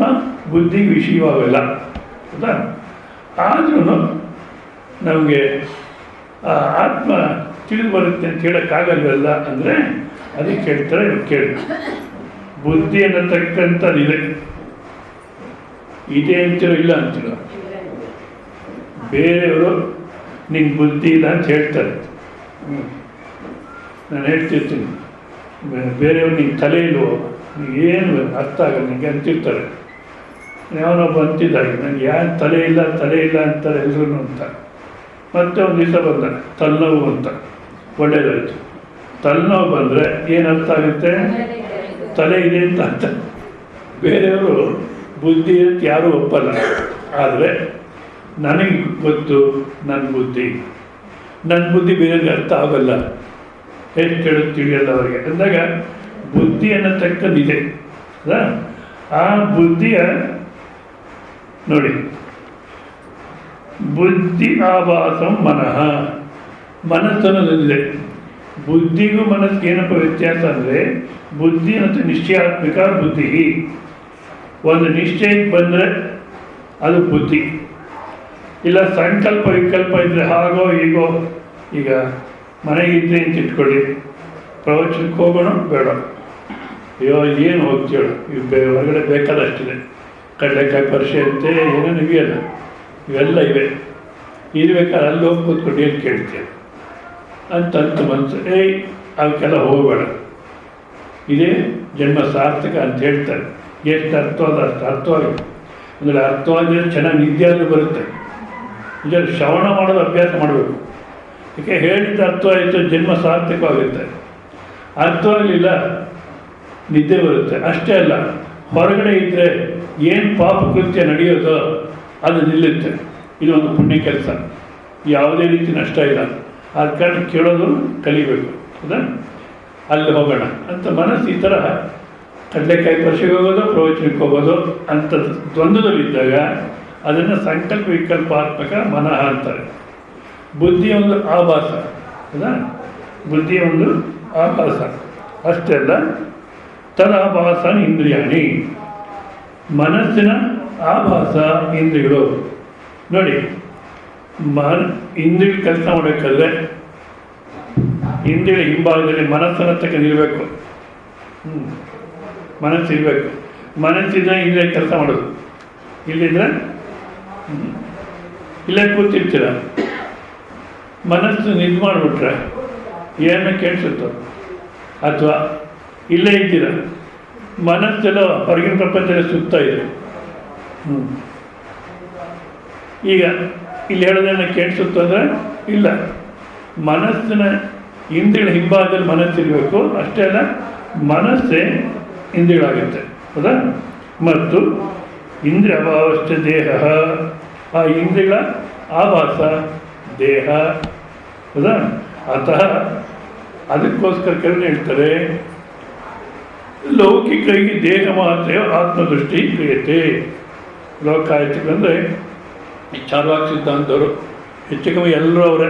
ಬುದ್ಧಿ ವಿಷಯವಾಗಲ್ಲ, ಹೌದಾ? ಆದ್ರೂ ನಮಗೆ ಆತ್ಮ ತಿಳಿದು ಬರುತ್ತೆ ಅಂತ ಹೇಳೋಕ್ಕಾಗಲ್ವಲ್ಲ ಅಂದರೆ ಅದಕ್ಕೆ ಹೇಳ್ತಾರೆ. ಕೇಳಿ, ಬುದ್ಧಿ ಅನ್ನತಕ್ಕಂಥದ್ದಿದೆ, ಇದೆ ಅಂತಿರೋ ಇಲ್ಲ ಅಂತಿರೋ. ಬೇರೆಯವರು ನಿಂಗೆ ಬುದ್ಧಿ ಇಲ್ಲ ಅಂತ ಹೇಳ್ತಾರೆ. ನಾನು ಹೇಳ್ತಿರ್ತೀನಿ, ಬೇರೆಯವ್ರು ನಿಂಗೆ ತಲೆ ಇಲ್ವೋ, ಏನು ಅರ್ಥ ಆಗಲ್ಲ ನಿಮಗೆ ಅಂತಿರ್ತಾರೆ. ಯಾವನೊಬ್ಬ ಅಂತಿದ್ದಾಗೆ ನನಗೆ ಯಾರು ತಲೆ ಇಲ್ಲ ಅಂತಾರೆ ಎಲ್ಲರೂ ಅಂತ. ಮತ್ತೆ ಒಂದು ದಿವಸ ಬಂದ ತಲೆನೋವು ಅಂತ, ಒಳ್ಳೇದಾಯಿತು. ತಲೆನೋವು ಬಂದರೆ ಏನು ಅರ್ಥ ಆಗುತ್ತೆ? ತಲೆ ಇದೆ ಅಂತ ಅರ್ಥ. ಬೇರೆಯವರು ಬುದ್ಧಿ ಅಂತ ಯಾರೂ ಒಪ್ಪಲ್ಲ. ಆದರೆ ನನಗೆ ಗೊತ್ತು ನನ್ನ ಬುದ್ಧಿ ಬೇರೆಯವ್ರಿಗೆ ಅರ್ಥ ಆಗೋಲ್ಲ, ಎಷ್ಟು ಹೇಳೋದು ತಿಳಿಯಲ್ಲ ಅವರಿಗೆ. ಅಂದಾಗ ಬುದ್ಧಿ ಅನ್ನತಕ್ಕದ್ದಿದೆ. ಆ ಬುದ್ಧಿಯ ನೋಡಿ, ಬುದ್ಧಿ ಆಭಾಸಂ ಮನಃ, ಮನಸ್ಸನ್ನೋದಿದೆ. ಬುದ್ಧಿಗೂ ಮನಸ್ಸಿಗೆ ಏನಪ್ಪ ವ್ಯತ್ಯಾಸ ಅಂದರೆ, ಬುದ್ಧಿ ಮತ್ತು ನಿಶ್ಚಯಾತ್ಮಿಕ ಬುದ್ಧಿ. ಒಂದು ನಿಶ್ಚಯಕ್ಕೆ ಬಂದರೆ ಅದು ಬುದ್ಧಿ, ಇಲ್ಲ ಸಂಕಲ್ಪ ವಿಕಲ್ಪ ಇದ್ದರೆ ಹಾಗೋ ಹೀಗೋ. ಈಗ ಮನೆಗಿದ್ದರೆ ಅಂತ ಇಟ್ಕೊಳ್ಳಿ, ಪ್ರವಚನಕ್ಕೆ ಹೋಗೋಣ ಬೇಡ, ಅಯ್ಯೋ ಏನು ಹೋಗ್ತೀವಳು, ಹೊರಗಡೆ ಬೇಕಾದಷ್ಟಿದೆ, ಕಡಲೆಕಾಯಿ ಪರಿಷೆ ಅಂತೆ ಏನೇನು ಇವೆಯಲ್ಲ, ಇವೆಲ್ಲ ಇರಬೇಕಾದ್ರೆ ಅಲ್ಲಿ ಹೋಗಿ ಕೂತ್ಕೊಂಡು ಏನು ಕೇಳ್ತೀಯ ಅಂತ ಮನಸ್ಸು, ಅವಕ್ಕೆಲ್ಲ ಹೋಗಬೇಡ, ಇದೇ ಜನ್ಮ ಸಾರ್ಥಕ ಅಂತ ಹೇಳ್ತಾರೆ. ಎಷ್ಟು ಅರ್ಥವಾದ ಅಷ್ಟು ಅರ್ಥವಾಗಿದೆ. ಅಂದರೆ ಅರ್ಥವಾಗಿದ್ರೆ ಚೆನ್ನಾಗಿ ನಿದ್ದೆ ಆದರೂ ಬರುತ್ತೆ. ನಿಜ ಶ್ರವಣ ಮಾಡೋದು ಅಭ್ಯಾಸ ಮಾಡಬೇಕು. ಯಾಕೆ ಹೇಳಿದ ಅರ್ಥವಾಯಿತು ಜನ್ಮ ಸಾರ್ಥಕವಾಗುತ್ತೆ. ಅರ್ಥವಾಗಲಿಲ್ಲ ನಿದ್ದೆ ಬರುತ್ತೆ. ಅಷ್ಟೇ ಅಲ್ಲ, ಹೊರಗಡೆ ಇದ್ದರೆ ಏನು ಪಾಪ ಕೃತ್ಯ ನಡೆಯೋದೋ ಅದು ನಿಲ್ಲುತ್ತೆ. ಇದು ಒಂದು ಪುಣ್ಯ ಕೆಲಸ, ಯಾವುದೇ ರೀತಿ ನಷ್ಟ ಇಲ್ಲ. ಆದ ಕಾರಣ ಕೇಳೋದು ಕಲಿಬೇಕು. ಹೌದಾ? ಅಲ್ಲಿ ಹೋಗೋಣ ಅಂತ ಮನಸ್ಸು ಈ ಥರ ಕಡಲೆಕಾಯಿ ಪರಿಷೆಗೆ ಹೋಗೋದು, ಪ್ರವಚನಕ್ಕೆ ಹೋಗೋದು ಅಂತ ದ್ವಂದ್ವದಲ್ಲಿದ್ದಾಗ ಅದನ್ನು ಸಂಕಲ್ಪ ವಿಕಲ್ಪಾತ್ಮಕ ಮನಃ ಅಂತಾರೆ. ಬುದ್ಧಿಯ ಒಂದು ಆಭಾಸ. ಹೌದಾ? ಬುದ್ಧಿಯ ಒಂದು ಆಭಾಸ. ಅಷ್ಟೇ ಅಲ್ಲ, ತದಾಭಾಸ ಇಂದ್ರಿಯಾಣಿ, ಮನಸ್ಸಿನ ಆಭಾಸ ಇಂದ್ರಿಯಗಳು. ನೋಡಿ, ಇಂದ್ರಿಯ ಕೆಲಸ ಮಾಡಬೇಕಾದ್ರೆ ಇಂದ್ರಿಯ ಹಿಂಭಾಗದಲ್ಲಿ ಮನಸ್ಸನ್ನು ತಕ್ಕನಿರಬೇಕು. ಮನಸ್ಸಿರಬೇಕು. ಮನಸ್ಸಿದ್ರೆ ಇಂದ್ರಿಯ ಕೆಲಸ ಮಾಡೋದು. ಇಲ್ಲಿದ್ರೆ ಇಲ್ಲೇ ಕೂತಿರ್ತೀರ, ಮನಸ್ಸು ನಿದ್ದು ಮಾಡಿಬಿಟ್ರೆ ಏನನ್ನ ಕೇಳಿಸುತ್ತೋ, ಅಥವಾ ಇಲ್ಲೇ ಇದ್ದೀರ, ಮನಸ್ಸೆಲ್ಲ ಹೊರಗಿನ ಪ್ರಪಂಚದಲ್ಲಿ ಸುತ್ತಾ ಇದೆ. ಈಗ ಇಲ್ಲಿ ಹೇಳೋದನ್ನು ಕೇಳಿಸುತ್ತೋ ಅಂದರೆ ಇಲ್ಲ, ಮನಸ್ಸಿನ ಇಂದ್ರಿಯಗಳ ಹಿಂಭಾಗದಲ್ಲಿ ಮನಸ್ಸಿರಬೇಕು. ಅಷ್ಟೇ ಅಲ್ಲ, ಮನಸ್ಸೇ ಇಂದ್ರಿಯಗಳಾಗುತ್ತೆ. ಹೌದಾ? ಮತ್ತು ಇಂದ್ರಿಯ ಅಭಾವಶ್ಚ ದೇಹ, ಆ ಇಂದ್ರಿಯಗಳ ಆಭಾಸ ದೇಹ. ಹೌದಾ? ಅತಃ ಅದಕ್ಕೋಸ್ಕರ ಕೆಲವು ಹೇಳ್ತಾರೆ, ಲೌಕಿಕರಿಗೆ ದೇಹ ಮಾತ್ರ ಆತ್ಮದೃಷ್ಟಿ ಕ್ರಿಯತೆ. ಲೋಕಾಯತಿಕಂದರೆ ಈ ಚಾರ್ವಾಕ ಸಿದ್ಧಾಂತವರು ಹೆಚ್ಚು ಕಮ್ಮಿ ಎಲ್ಲರೂ ಅವರೇ.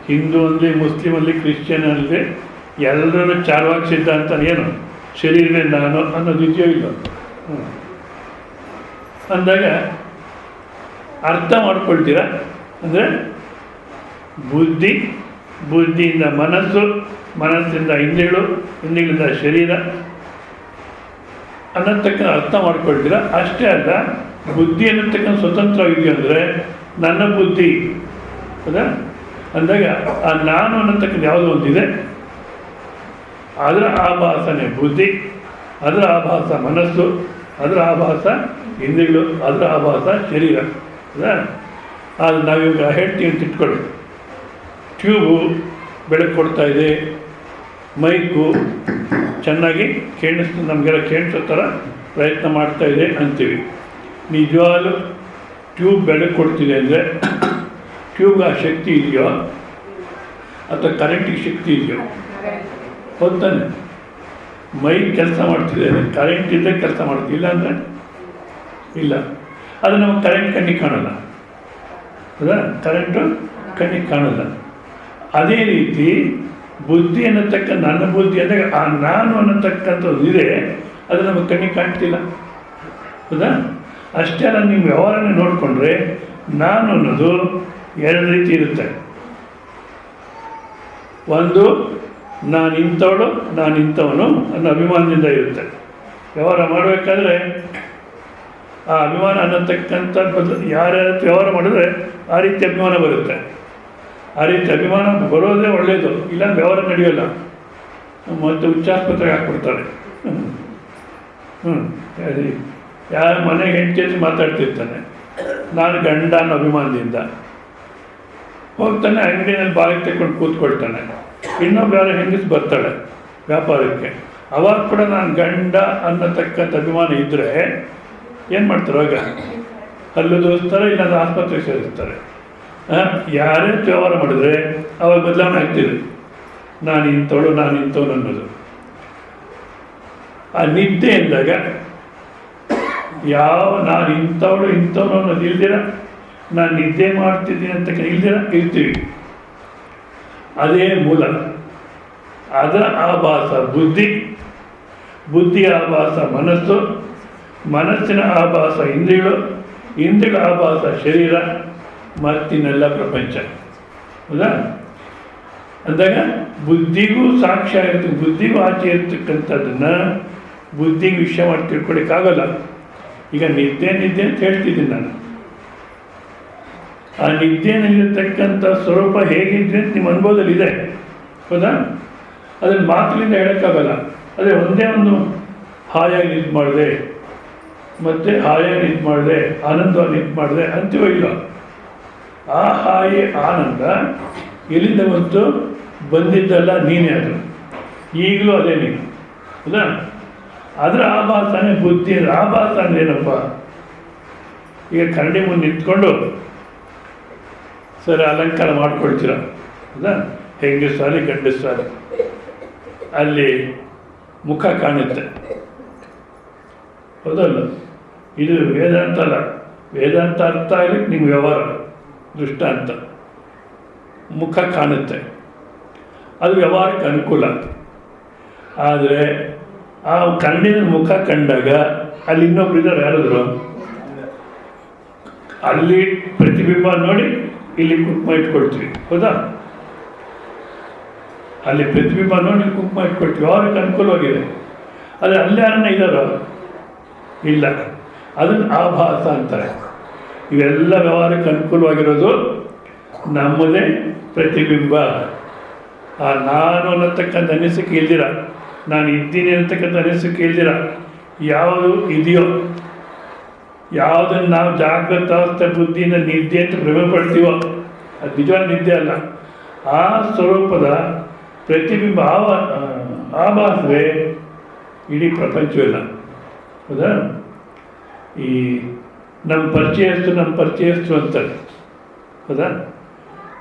ಹಿಂದೂ ಅಲ್ಲಿ, ಮುಸ್ಲಿಮ್ ಅಲ್ಲಿ, ಕ್ರಿಶ್ಚಿಯನ್ ಅಲ್ಲಿ ಎಲ್ಲರೂ ಚಾರ್ವಾಕ ಸಿದ್ಧಾಂತ ಏನು ಶರೀರವೇ ನಾನು ಅನ್ನೋದು ಇದೆಯೋ ಇಲ್ಲ. ಅಂದಾಗ ಅರ್ಥ ಮಾಡ್ಕೊಳ್ತೀರ. ಅಂದರೆ ಬುದ್ಧಿಯಿಂದ ಮನಸ್ಸು, ಮನಸ್ಸಿಂದ ಇಂದ್ರಿಯಗಳು, ಇಂದ್ರಿಯಗಳಿಂದ ಶರೀರ ಅನ್ನತಕ್ಕ ಅರ್ಥ ಮಾಡ್ಕೊಳ್ತೀರ. ಅಷ್ಟೇ ಅಲ್ಲ, ಬುದ್ಧಿ ಅನ್ನತಕ್ಕಂಥ ಸ್ವತಂತ್ರವಾಗಿದೆಯೋ ಅಂದರೆ ನನ್ನ ಬುದ್ಧಿ. ಹೌದಾ? ಅಂದಾಗ ಆ ನಾನು ಅನ್ನತಕ್ಕಂಥ ಯಾವುದೋ ಒಂದಿದೆ, ಅದರ ಆಭಾಸನೇ ಬುದ್ಧಿ, ಅದರ ಆಭಾಸ ಮನಸ್ಸು, ಅದರ ಆಭಾಸ ಇಂದ್ರಿಯಗಳು, ಅದರ ಆಭಾಸ ಶರೀರ. ಹೌದಾ? ಅದು ನಾವೀಗ ಹೇಳ್ತೀವಿ ಅಂತ ಇಟ್ಕೊಳ್ಳಿ, ಟ್ಯೂಬು ಬೆಳಕು ಕೊಡ್ತಾ ಇದೆ, ಮೈಕು ಚೆನ್ನಾಗಿ ನಮಗೆಲ್ಲ ಕೇಳಿಸೋ ಥರ ಪ್ರಯತ್ನ ಮಾಡ್ತಾ ಇದೆ ಅಂತೀವಿ. ನಿಜವಾಗ್ಲೂ ಟ್ಯೂಬ್ ಬೆಳಕು ಕೊಡ್ತಿದೆ ಅಂದರೆ ಟ್ಯೂಬ್ಗೆ ಆ ಶಕ್ತಿ ಇದೆಯೋ ಅಥವಾ ಕರೆಂಟಿಗೆ ಶಕ್ತಿ ಇದೆಯೋ? ಹೋಗ್ತಾನೆ. ಮೈಕ್ ಕೆಲಸ ಮಾಡ್ತಿದೆ, ಕರೆಂಟ್ ಇದ್ದರೆ ಕೆಲಸ ಮಾಡ್ತಿಲ್ಲ ಅಂದರೆ ಇಲ್ಲ. ಅದು ನಮಗೆ ಕರೆಂಟ್ ಕಣ್ಣಿಗೆ ಕಾಣಲ್ಲ. ಹೌದಾ? ಕರೆಂಟು ಕಣ್ಣಿಗೆ ಕಾಣಲ್ಲ. ಅದೇ ರೀತಿ ಬುದ್ಧಿ ಅನ್ನತಕ್ಕ ನನ್ನ ಬುದ್ಧಿ ಅಂದಾಗ ಆ ನಾನು ಅನ್ನತಕ್ಕಂಥದ್ದು ಇದೆ, ಅದು ನಮಗೆ ಕಣ್ಣಿಗೆ ಕಾಣ್ತಿಲ್ಲ. ಹೌದಾ? ಅಷ್ಟೇ ಅಲ್ಲ, ನೀವು ವ್ಯವಹಾರನ ನೋಡಿಕೊಂಡ್ರೆ ನಾನು ಅನ್ನೋದು ಎರಡು ರೀತಿ ಇರುತ್ತೆ. ಒಂದು, ನಾನು ಇಂಥವಳು, ನಾನು ಇಂಥವನು ಅನ್ನೋ ಅಭಿಮಾನದಿಂದ ಇರುತ್ತೆ. ವ್ಯವಹಾರ ಮಾಡಬೇಕಾದ್ರೆ ಆ ಅಭಿಮಾನ ಅನ್ನತಕ್ಕಂಥ ಯಾರ್ಯಾರ ವ್ಯವಹಾರ ಮಾಡಿದ್ರೆ ಆ ರೀತಿ ಅಭಿಮಾನ ಬರುತ್ತೆ. ಆ ರೀತಿ ಅಭಿಮಾನ ಬರೋದೇ ಒಳ್ಳೆಯದು, ಇಲ್ಲ ವ್ಯವಹಾರ ನಡೆಯೋಲ್ಲ. ಮತ್ತು ಉಚ್ಚಾಸ್ಪತ್ರೆಗೆ ಹಾಕ್ಬಿಡ್ತಾರೆ. ಸರಿ, ಯಾರ ಮನೆಗೆ ಹೆಂಡತಿ ಮಾತಾಡ್ತಿರ್ತಾನೆ, ನಾನು ಗಂಡ ಅನ್ನೋ ಅಭಿಮಾನದಿಂದ ಹೋಗ್ತಾನೆ, ಅಂಗಡಿನಲ್ಲಿ ಬಾಗಿಲು ತೆಕ್ಕೊಂಡು ಕೂತ್ಕೊಳ್ತಾನೆ. ಇನ್ನೊಬ್ಬ ಯಾರೋ ಹೆಂಗಸ್ ಬರ್ತಾಳೆ ವ್ಯಾಪಾರಕ್ಕೆ, ಅವಾಗ ಕೂಡ ನಾನು ಗಂಡ ಅನ್ನತಕ್ಕಂಥ ಅಭಿಮಾನ ಇದ್ದರೆ ಏನು ಮಾಡ್ತಾರೆ? ಅವಾಗ ಹಲ್ಲು ದೋಸ್ತಾರೆ, ಇಲ್ಲಾಂದ್ರೆ ಆಸ್ಪತ್ರೆಗೆ ಸೇರಿಸ್ತಾರೆ. ಯಾರೇ ವ್ಯವಹಾರ ಮಾಡಿದ್ರೆ ಅವಾಗ ಬದಲಾವಣೆ ಆಗ್ತಿದೆ. ನಾನು ಇಂಥವಳು ಅನ್ನೋದು. ಆ ನಿದ್ದೆ ಎಂದಾಗ ನಾನು ಇಂಥವಳು ಅನ್ನೋದು ಇಲ್ದಿರ, ನಾನು ನಿದ್ದೆ ಮಾಡ್ತಿದ್ದೀನಿ ಅಂತ ಇಲ್ದಿರ ಇರ್ತೀವಿ. ಅದೇ ಮೂಲ. ಅದರ ಆಭಾಸ ಬುದ್ಧಿಯ ಆಭಾಸ ಮನಸ್ಸು, ಮನಸ್ಸಿನ ಆಭಾಸ ಇಂದ್ರಿಯಗಳ ಆಭಾಸ ಶರೀರ, ಮತ್ತಿನೆಲ್ಲ ಪ್ರಪಂಚ. ಹೌದಾ? ಅಂದಾಗ ಬುದ್ಧಿಗೂ ಸಾಕ್ಷ್ಯ ಆಗಿರ್ತದೆ, ಬುದ್ಧಿಗೂ ಆಚೆ ಇರ್ತಕ್ಕಂಥದ್ದನ್ನು ಬುದ್ಧಿಗೆ ವಿಷಯ ಮಾಡಿ ತಿಳ್ಕೊಳಕ್ಕಾಗಲ್ಲ. ಈಗ ನಿದ್ದೆ ಅಂತ ಹೇಳ್ತಿದ್ದೀನಿ ನಾನು. ಆ ನಿದ್ದೆಯಲ್ಲಿರ್ತಕ್ಕಂಥ ಸ್ವರೂಪ ಹೇಗಿದ್ರೆ ಅಂತ ನಿಮ್ಮ ಅನುಭವದಲ್ಲಿದೆ. ಹೌದಾ? ಅದನ್ನು ಮಾತಿನಿಂದ ಹೇಳೋಕ್ಕಾಗಲ್ಲ. ಅದೇ ಒಂದೇ ಒಂದು ಹಾಯಾಗಿ ಇದು ಮಾಡಿದೆ, ಮತ್ತು ಹಾಯಾಗಿ ಇದು ಮಾಡಿದೆ, ಆನಂದವಾಗಿ ಇದು ಮಾಡಿದೆ ಅಂತೀವೋ ಇಲ್ಲ. ಆ ಹಾಯಿ ಆನಂದ ಎಲ್ಲಿಂದ ಬಂದಿದ್ದಲ್ಲ, ನೀನೇ ಅದು. ಈಗಲೂ ಅದೇ ನೀನು. ಹೌದಾ? ಅದರ ಆಭಾಸನೇ ಬುದ್ಧಿ. ಆಭಾಸ ಅಂದ್ರೇನಪ್ಪ? ಈಗ ಕರಡಿ ಮುಂದೆ ನಿಂತ್ಕೊಂಡು ಸರಿ ಅಲಂಕಾರ ಮಾಡ್ಕೊಳ್ತೀರ. ಹೌದಾ? ಹೆಂಗಸಾಲಿ ಗಂಡಸಾಲಿ ಅಲ್ಲಿ ಮುಖ ಕಾಣುತ್ತೆ. ಹೌದಲ್ಲ? ಇದು ವೇದಾಂತ ಅಲ್ಲ. ವೇದಾಂತ ಅರ್ಥ ಆಗಲಿಕ್ಕೆ ನಿಮ್ಮ ವ್ಯವಹಾರ ದೃಷ್ಟಾಂತ. ಮುಖ ಕಾಣುತ್ತೆ, ಅದು ವ್ಯವಹಾರಕ್ಕೆ ಅನುಕೂಲ. ಆದರೆ ಆ ಕಣ್ಣಿನ ಮುಖ ಕಂಡಾಗ ಅಲ್ಲಿ ಇನ್ನೊಬ್ಬರಿದ್ದಾರೆ, ಯಾರಾದ್ರು ಅಲ್ಲಿ ಪ್ರತಿಬಿಂಬ ನೋಡಿ ಇಲ್ಲಿ ಕುಂಕುಮ ಇಟ್ಕೊಳ್ತೀವಿ. ಹೌದಾ? ಅಲ್ಲಿ ಪ್ರತಿಬಿಂಬ ನೋಡಿ ಕುಂಕುಮ ಇಟ್ಕೊಳ್ತೀವಿ, ಅವ್ರಿಗೆ ಅನುಕೂಲವಾಗಿದೆ. ಆದರೆ ಅಲ್ಲಿ ಯಾರನ್ನ ಇದ್ದಾರೋ ಇಲ್ಲ, ಅದನ್ನು ಆಭಾಸ ಅಂತಾರೆ. ಇವೆಲ್ಲ ವ್ಯವಹಾರಕ್ಕೆ ಅನುಕೂಲವಾಗಿರೋದು ನಮ್ಮದೇ ಪ್ರತಿಬಿಂಬ. ಆ ನಾನು ಅನ್ನತಕ್ಕಂಥ ಅನಿಸಿಕೆ ಇಲ್ದಿರ, ನಾನು ಇದ್ದೀನಿ ಅನ್ನತಕ್ಕಂಥ ಅನಿಸಿಕೆ ಇಲ್ದಿರ ಯಾವುದು ಇದೆಯೋ, ಯಾವುದನ್ನು ನಾವು ಜಾಗೃತ ಅವಸ್ಥೆ ಬುದ್ಧಿಯಿಂದ ನಿದ್ದೆ ಅಂತ ಭ್ರಮೆ ಪಡ್ತೀವೋ ಅದು ನಿಜವಾದ ನಿದ್ದೆ ಅಲ್ಲ. ಆ ಸ್ವರೂಪದ ಪ್ರತಿಬಿಂಬ ಆಭಾಸವೇ ಇಡೀ ಪ್ರಪಂಚವಿಲ್ಲ. ಹೌದಾ? ಈ ನಮ್ಮ ಪರಿಚಯಸ್ತು ಅಂತಾರೆ. ಹೌದಾ?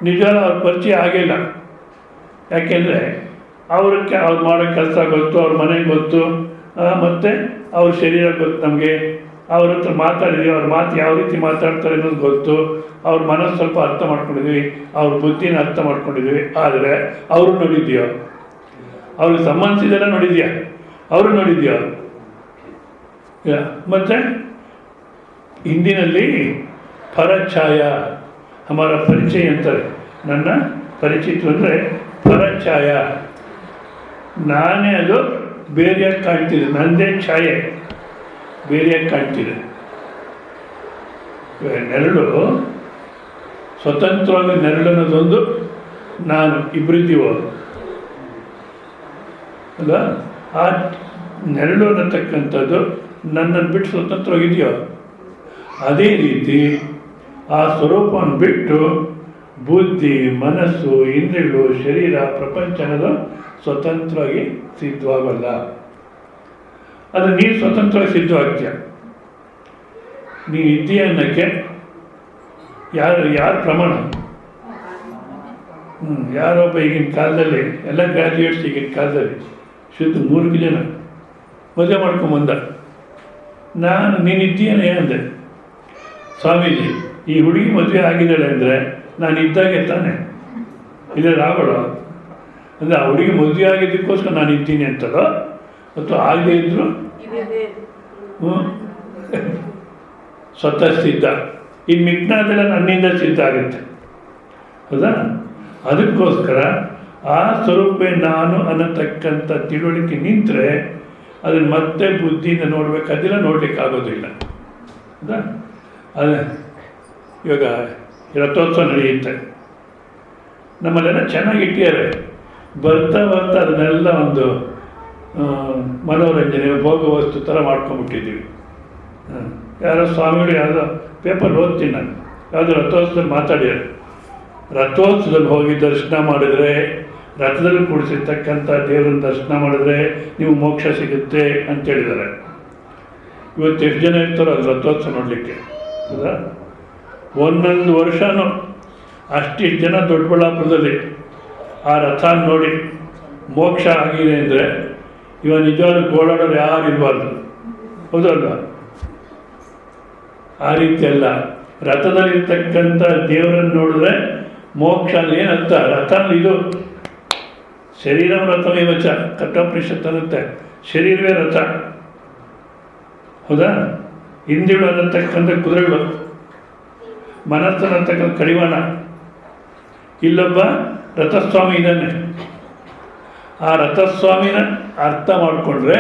ನಿಜವಾದ ಅವ್ರ ಪರಿಚಯ ಆಗಿಲ್ಲ. ಯಾಕೆಂದರೆ ಅವ್ರು ಮಾಡೋ ಕೆಲಸ ಗೊತ್ತು, ಅವ್ರ ಮನೆಗೆ ಗೊತ್ತು, ಮತ್ತು ಅವ್ರ ಶರೀರ ಗೊತ್ತು ನಮಗೆ. ಅವ್ರ ಹತ್ರ ಮಾತಾಡಿದ್ವಿ, ಅವ್ರ ಮಾತು ಯಾವ ರೀತಿ ಮಾತಾಡ್ತಾರೆ ಅನ್ನೋದು ಗೊತ್ತು. ಅವ್ರ ಮನಸ್ಸು ಸ್ವಲ್ಪ ಅರ್ಥ ಮಾಡ್ಕೊಂಡಿದ್ವಿ, ಅವ್ರ ಬುದ್ಧಿನ ಅರ್ಥ ಮಾಡ್ಕೊಂಡಿದ್ವಿ. ಆದರೆ ಅವರು ನೋಡಿದ್ಯೋ? ಅವ್ರಿಗೆ ಸಂಬಂಧಿಸಿದೆಲ್ಲ ನೋಡಿದ್ಯಾ? ಅವರು ನೋಡಿದ್ಯೋ? ಮತ್ತು ಹಿಂದಿನಲ್ಲಿ ಪರಛಾಯ ಹಮಾರ ಪರಿಚಯ ಅಂತಾರೆ. ನನ್ನ ಪರಿಚಿತ ಅಂದರೆ ಪರಛಾಯ, ನಾನೇ ಅದು ಬೇರೆಯಾಗಿ ಕಾಣ್ತಿದೆ, ನನ್ನದೇ ಛಾಯೆ ಬೇರೆಯಾಗಿ ಕಾಣ್ತಿದೆ. ನೆರಳು ಸ್ವತಂತ್ರವಾಗಿ ನೆರಳು ಅನ್ನೋದೊಂದು ನಾನು ಇಬ್ಬರಿದ್ದೀವೋ ಅಲ್ಲ, ಆ ನೆರಳು ಅನ್ನತಕ್ಕಂಥದ್ದು ನನ್ನನ್ನು ಬಿಟ್ಟು ಸ್ವತಂತ್ರವಾಗಿದೆಯೋ? ಅದೇ ರೀತಿ ಆ ಸ್ವರೂಪವನ್ನು ಬಿಟ್ಟು ಬುದ್ಧಿ, ಮನಸ್ಸು, ಇಂದ್ರಿಯಗಳು, ಶರೀರ, ಪ್ರಪಂಚ ಅನ್ನೋದು ಸ್ವತಂತ್ರವಾಗಿ ಸಿದ್ಧವಾಗಲ್ಲ. ಅದು ನೀನು ಸ್ವತಂತ್ರವಾಗಿ ಸಿದ್ಧವಾಗ್ತೀಯ. ನೀನು ಇದ್ದೀಯ ಅನ್ನೋಕ್ಕೆ ಯಾರು ಪ್ರಮಾಣ? ಯಾರೊಬ್ಬ ಈಗಿನ ಕಾಲದಲ್ಲಿ ಎಲ್ಲ ಗ್ರ್ಯಾಜುಯೇಟ್ಸ್ ಈಗಿನ ಕಾಲದಲ್ಲಿ ಶುದ್ಧ 3 ಜನ ಮದುವೆ ಮಾಡ್ಕೊಂಬಂದ. ನೀನಿದ್ದೀಯನೇ ಅಂದೆ. ಸ್ವಾಮೀಜಿ, ಈ ಹುಡುಗಿ ಮದುವೆ ಆಗಿದ್ದಾಳೆ ಅಂದರೆ ನಾನು ಇದ್ದಾಗೆ ತಾನೆ, ಇಲ್ಲೇ ರಾವಳು ಅಂದರೆ ಆ ಹುಡುಗಿ ಮದುವೆ ಆಗಿದ್ದಕ್ಕೋಸ್ಕರ ನಾನು ಇದ್ದೀನಿ ಅಂತಲೋ ಮತ್ತು ಆಗದೇ ಇದ್ರು ಸ್ವತಃ ಸಿದ್ಧ. ಇನ್ನು ಮಿಕ್ನಾದೆಲ್ಲ ನನ್ನಿಂದ ಸಿದ್ಧ ಆಗುತ್ತೆ. ಹೌದಾ? ಅದಕ್ಕೋಸ್ಕರ ಆ ಸ್ವರೂಪ ನಾನು ಅನ್ನತಕ್ಕಂಥ ತಿಳುವಳಿಕೆ ನಿಂತರೆ ಅದನ್ನು ಮತ್ತೆ ಬುದ್ಧಿಯಿಂದ ನೋಡಬೇಕು, ಅದೆಲ್ಲ ನೋಡಲಿಕ್ಕಾಗೋದಿಲ್ಲ. ಹೌದಾ? ಅದೇ ಇವಾಗ ರಥೋತ್ಸವ ನಡೆಯುತ್ತೆ, ನಮ್ಮಲ್ಲೆಲ್ಲ ಚೆನ್ನಾಗಿ ಇಟ್ಟಿದ್ದಾರೆ. ಬರ್ತಾ ಬರ್ತಾ ಅದನ್ನೆಲ್ಲ ಒಂದು ಮನೋರಂಜನೆ ಭೋಗ ವಸ್ತು ಥರ ಮಾಡ್ಕೊಂಡ್ಬಿಟ್ಟಿದ್ದೀವಿ. ಯಾರೋ ಸ್ವಾಮಿಗಳು ಯಾವುದೋ ಪೇಪರ್ ಓದ್ತೀನಿ ನಾನು, ಯಾವುದೋ ರಥೋತ್ಸವದಲ್ಲಿ ಮಾತಾಡಿದ್ದಾರೆ. ರಥೋತ್ಸವದಲ್ಲಿ ಹೋಗಿ ದರ್ಶನ ಮಾಡಿದ್ರೆ, ರಥದಲ್ಲಿ ಕೂಡಿಸಿರ್ತಕ್ಕಂಥ ದೇವರನ್ನ ದರ್ಶನ ಮಾಡಿದ್ರೆ ನೀವು ಮೋಕ್ಷ ಸಿಗುತ್ತೆ ಅಂತೇಳಿದ್ದಾರೆ. ಇವತ್ತು ಎಷ್ಟು ಜನ ಇರ್ತಾರೋ ಅದು ರಥೋತ್ಸವ ನೋಡಲಿಕ್ಕೆ, ಹೌದಾ? ಒಂದೊಂದು ವರ್ಷವೂ ಅಷ್ಟಿಷ್ಟು ಜನ ದೊಡ್ಡಬಳ್ಳಾಪುರದಲ್ಲಿ ಆ ರಥ ನೋಡಿ ಮೋಕ್ಷ ಆಗಿದೆ ಅಂದರೆ ಇವಾಗ ನಿಜವಾಗ್ಲೂ ಗೋಳಾಡೋರು ಯಾರು ಇರಬಾರ್ದು, ಹೌದಲ್ಲ? ಆ ರೀತಿ ಅಲ್ಲ, ರಥದಲ್ಲಿರ್ತಕ್ಕಂಥ ದೇವರನ್ನು ನೋಡಿದ್ರೆ ಮೋಕ್ಷ ಅಂದ್ರೆ ಏನರ್ಥ? ರಥ ಅಂದ್ರೆ ಇದು ಶರೀರ ರಥವೇ ವಚ ಕಠೋಪನಿಷತ್ತು ಅನ್ನುತ್ತೆ, ಶರೀರವೇ ರಥ, ಹೌದಾ? ಹಿಂದಿಳು ಅನ್ನತಕ್ಕಂಥ ಕುದುರೆಗಳು, ಮನಸ್ಸು ಅನ್ನತಕ್ಕಂಥ ಕಡಿವಾಣ, ಇಲ್ಲೊಬ್ಬ ರಥಸ್ವಾಮಿ ಇದ್ದಾನೆ. ಆ ರಥಸ್ವಾಮಿನ ಅರ್ಥ ಮಾಡಿಕೊಂಡ್ರೆ,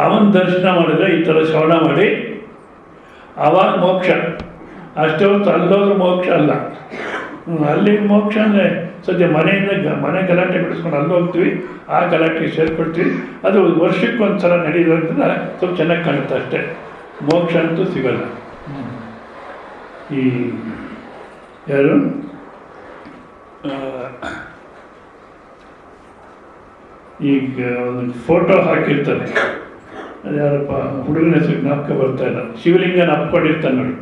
ಅವನ ದರ್ಶನ ಮಾಡಿದರೆ, ಈ ಥರ ಶ್ರವಣ ಮಾಡಿ ಆವಾಗ ಮೋಕ್ಷ. ಅಷ್ಟೇ ಹೊತ್ತು ಅಲ್ಲೋದ್ರೂ ಮೋಕ್ಷ ಅಲ್ಲ. ಅಲ್ಲಿ ಮೋಕ್ಷ ಅಂದರೆ ಸದ್ಯ ಮನೆ ಗಲಾಟೆ ಬಿಡಿಸ್ಕೊಂಡು ಅಲ್ಲಿ ಹೋಗ್ತೀವಿ, ಆ ಗಲಾಟೆಗೆ ಸೇರ್ಕೊಳ್ತೀವಿ. ಅದು ವರ್ಷಕ್ಕೊಂದು ಸಲ ನಡೆಯೋದ್ರಿಂದ ಸ್ವಲ್ಪ ಚೆನ್ನಾಗಿ ಕಾಣುತ್ತೆ ಅಷ್ಟೇ, ಮೋಕ್ಷ ಅಂತೂ ಸಿಗಲ್ಲ. ಈ ಯಾರು ಈಗ ಒಂದು ಫೋಟೋ ಹಾಕಿರ್ತಾನೆ, ಅದು ಯಾರಪ್ಪ ಹುಡುಗನ ಹೆಸರು ಜ್ಞಾಪಕ ಬರ್ತಾ ಇಲ್ಲ, ಶಿವಲಿಂಗನ ಅಪ್ಕೊಂಡಿರ್ತಾನೆ ನೋಡಿ,